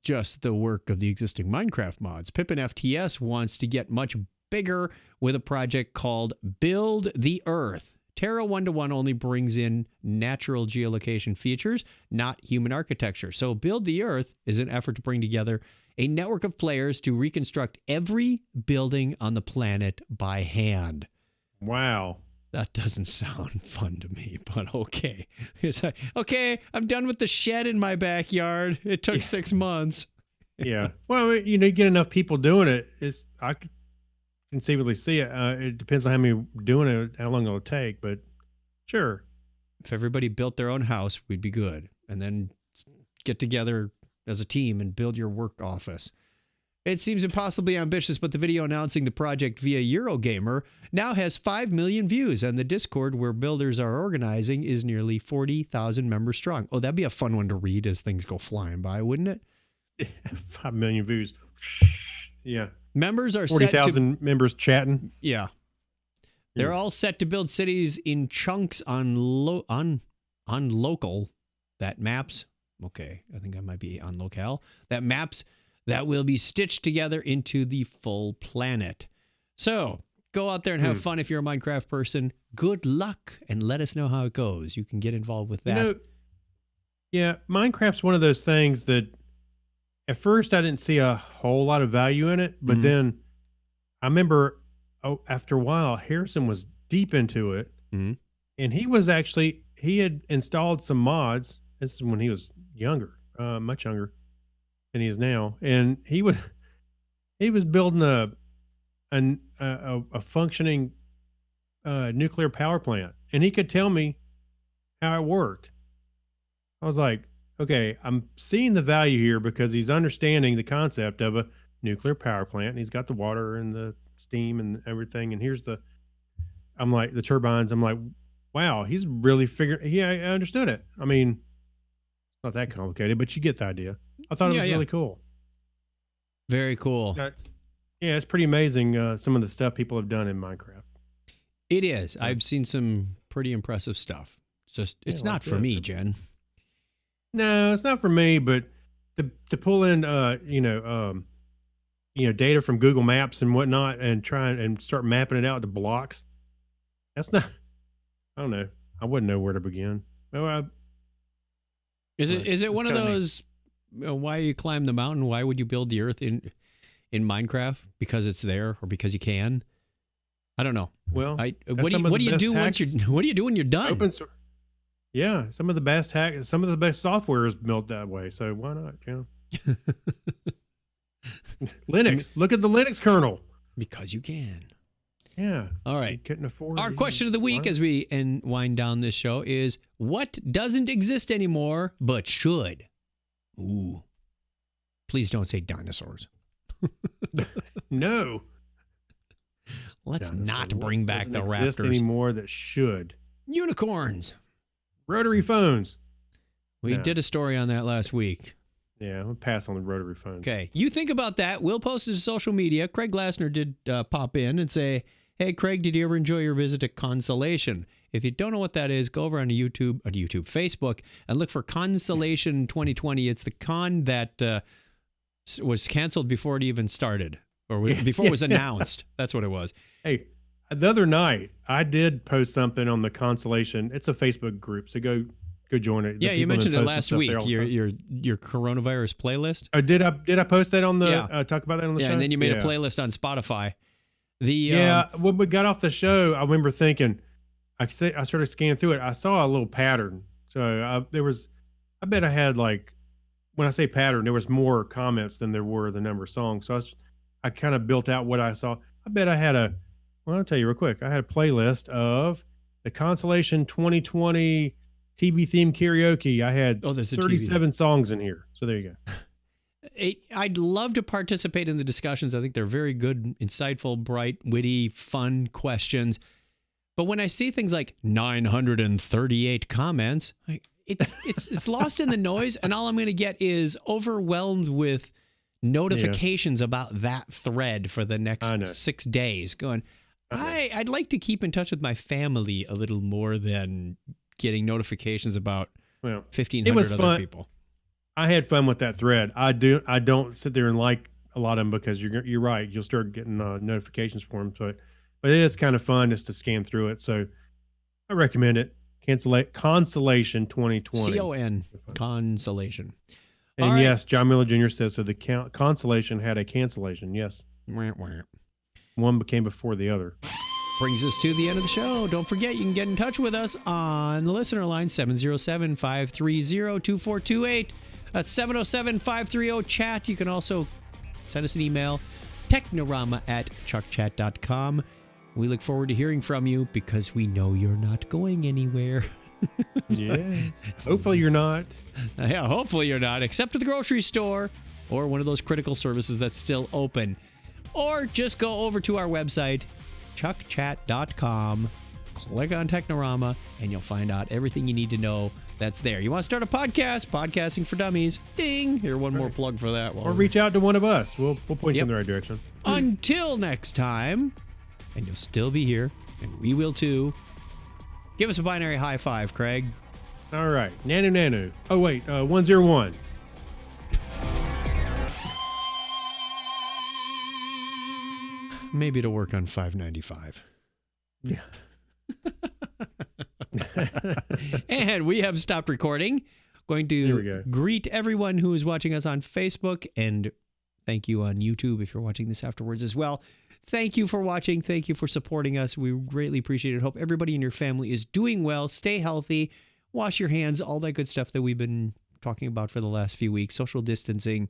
Speaker 1: just the work of the existing Minecraft mods. Pippin FTS wants to get much bigger with a project called Build the Earth. Terra 1:1 only brings in natural geolocation features, not human architecture. So Build the Earth is an effort to bring together a network of players to reconstruct every building on the planet by hand.
Speaker 2: Wow.
Speaker 1: That doesn't sound fun to me, but okay. It's like, okay, I'm done with the shed in my backyard. It took 6 months.
Speaker 2: Yeah. Well, you get enough people doing it. I could conceivably see it. It depends on how many doing it, how long it'll take, but sure.
Speaker 1: If everybody built their own house, we'd be good. And then get together as a team and build your work office. It seems impossibly ambitious, but the video announcing the project via Eurogamer now has 5 million views, and the Discord where builders are organizing is nearly 40,000 members strong. Oh, that'd be a fun one to read as things go flying by, wouldn't it?
Speaker 2: 5 million views. Yeah.
Speaker 1: Members are
Speaker 2: 40,000 members chatting.
Speaker 1: Yeah. They're all set to build cities in chunks on local that maps. Okay, I think I might be on locale. That maps that will be stitched together into the full planet. So go out there and have fun if you're a Minecraft person. Good luck and let us know how it goes. You can get involved with that.
Speaker 2: Yeah, Minecraft's one of those things that at first I didn't see a whole lot of value in it, but then I remember after a while, Harrison was deep into it, and he had installed some mods. This is when he was younger, much younger than he is now, and he was building a functioning nuclear power plant, and he could tell me how it worked. I was like, okay, I'm seeing the value here because he's understanding the concept of a nuclear power plant, and he's got the water and the steam and everything, and here's the turbines. I'm like, wow, he's really I understood it. I mean, not that complicated, but you get the idea. I thought it was really cool.
Speaker 1: Very cool.
Speaker 2: Yeah, it's pretty amazing some of the stuff people have done in Minecraft.
Speaker 1: It is. I've seen some pretty impressive stuff. It's not for me, Jen.
Speaker 2: No, it's not for me, but to pull in data from Google Maps and whatnot and try and start mapping it out to blocks. That's not, I don't know. I wouldn't know where to begin.
Speaker 1: Is it one of those, why you climb the mountain? Why would you build the earth in Minecraft? Because it's there or because you can? I don't know.
Speaker 2: Well,
Speaker 1: what do you do when you're done?
Speaker 2: Open source. Yeah, some of the best software is built that way. So why not? Yeah. Linux. Look at the Linux kernel.
Speaker 1: Because you can.
Speaker 2: Yeah.
Speaker 1: All right.
Speaker 2: You couldn't afford.
Speaker 1: Our question of the week as we wind down this show is, what doesn't exist anymore but should? Ooh. Please don't say dinosaurs.
Speaker 2: No.
Speaker 1: Let's
Speaker 2: Dinosaur.
Speaker 1: not
Speaker 2: What
Speaker 1: bring back the
Speaker 2: doesn't exist
Speaker 1: raptors.
Speaker 2: anymore that should.
Speaker 1: Unicorns.
Speaker 2: Rotary phones.
Speaker 1: We
Speaker 2: No.
Speaker 1: did a story on that last week.
Speaker 2: Yeah, we'll pass on the rotary phones.
Speaker 1: Okay. You think about that. We'll post it to social media. Craig Glassner did pop in and say, hey, Craig, did you ever enjoy your visit to Consolation? If you don't know what that is, go over on Facebook, and look for Consolation 2020. It's the con that was canceled before it even started, or before it was announced. That's what it was.
Speaker 2: Hey, the other night I did post something on the Consolation. It's a Facebook group, so go join it. The
Speaker 1: Yeah, you
Speaker 2: people that
Speaker 1: mentioned it
Speaker 2: post
Speaker 1: last
Speaker 2: stuff
Speaker 1: week.
Speaker 2: there all the time.
Speaker 1: Your coronavirus playlist.
Speaker 2: Oh, did I post that on the
Speaker 1: Yeah.
Speaker 2: talk about that on the show?
Speaker 1: Yeah, and then you made
Speaker 2: Yeah.
Speaker 1: a playlist on Spotify.
Speaker 2: When we got off the show, I remember thinking, I started scanning through it. I saw a little pattern. So I bet I had when I say pattern, there was more comments than there were the number of songs. So I kind of built out what I saw. I bet I had I'll tell you real quick. I had a playlist of the Consolation 2020 TV theme karaoke. I had
Speaker 1: there's a
Speaker 2: 37 songs in here. So there you go.
Speaker 1: I'd love to participate in the discussions. I think they're very good, insightful, bright, witty, fun questions. But when I see things like 938 comments, it's lost in the noise, and all I'm going to get is overwhelmed with notifications about that thread for the next 6 days. Going, I'd like to keep in touch with my family a little more than getting notifications about 1,500 other
Speaker 2: fun.
Speaker 1: people.
Speaker 2: I had fun with that thread. I don't sit there and like a lot of them because you're right. You'll start getting notifications for them. But it is kind of fun just to scan through it. So I recommend it. Consolation 2020.
Speaker 1: CON. Consolation.
Speaker 2: And
Speaker 1: All right.
Speaker 2: yes, John Miller Jr. says so. The Consolation had a cancellation. Yes, one became before the other.
Speaker 1: Brings us to the end of the show. Don't forget, you can get in touch with us on the listener line, 707-530-2428. That's 707-530-CHAT. You can also send us an email, technorama@chuckchat.com. We look forward to hearing from you because we know you're not going anywhere.
Speaker 2: Yes. Hopefully you're not.
Speaker 1: Yeah, hopefully you're not, except to the grocery store or one of those critical services that's still open. Or just go over to our website, chuckchat.com, click on Technorama, and you'll find out everything you need to know that's there. You want to start a podcast? Podcasting for Dummies. Ding! Here, one more plug for that.
Speaker 2: Or reach out to one of us. We'll point you in the right direction.
Speaker 1: Until next time, and you'll still be here, and we will too. Give us a binary high five, Craig.
Speaker 2: All right. Nanu. Oh, wait. 101.
Speaker 1: Maybe it'll work on 595.
Speaker 2: Yeah.
Speaker 1: And we have stopped recording. Going
Speaker 2: There we
Speaker 1: to
Speaker 2: go.
Speaker 1: greet everyone who is watching us on Facebook, and thank you on YouTube if you're watching this afterwards as well. Thank you for watching. Thank you for supporting us. We greatly appreciate it. Hope everybody in your family is doing well. Stay healthy. Wash your hands. All that good stuff that we've been talking about for the last few weeks. Social distancing.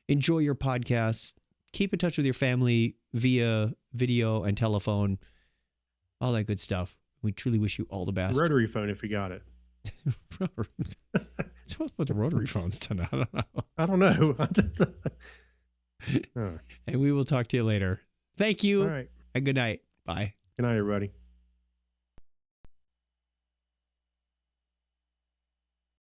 Speaker 1: Enjoy your podcasts. Keep in touch with your family via video and telephone. All that good stuff. We truly wish you all the best.
Speaker 2: Rotary phone if you got it.
Speaker 1: What's with the rotary phones tonight?
Speaker 2: I don't know.
Speaker 1: And we will talk to you later. Thank you.
Speaker 2: All right.
Speaker 1: And good night. Bye.
Speaker 2: Good night, everybody.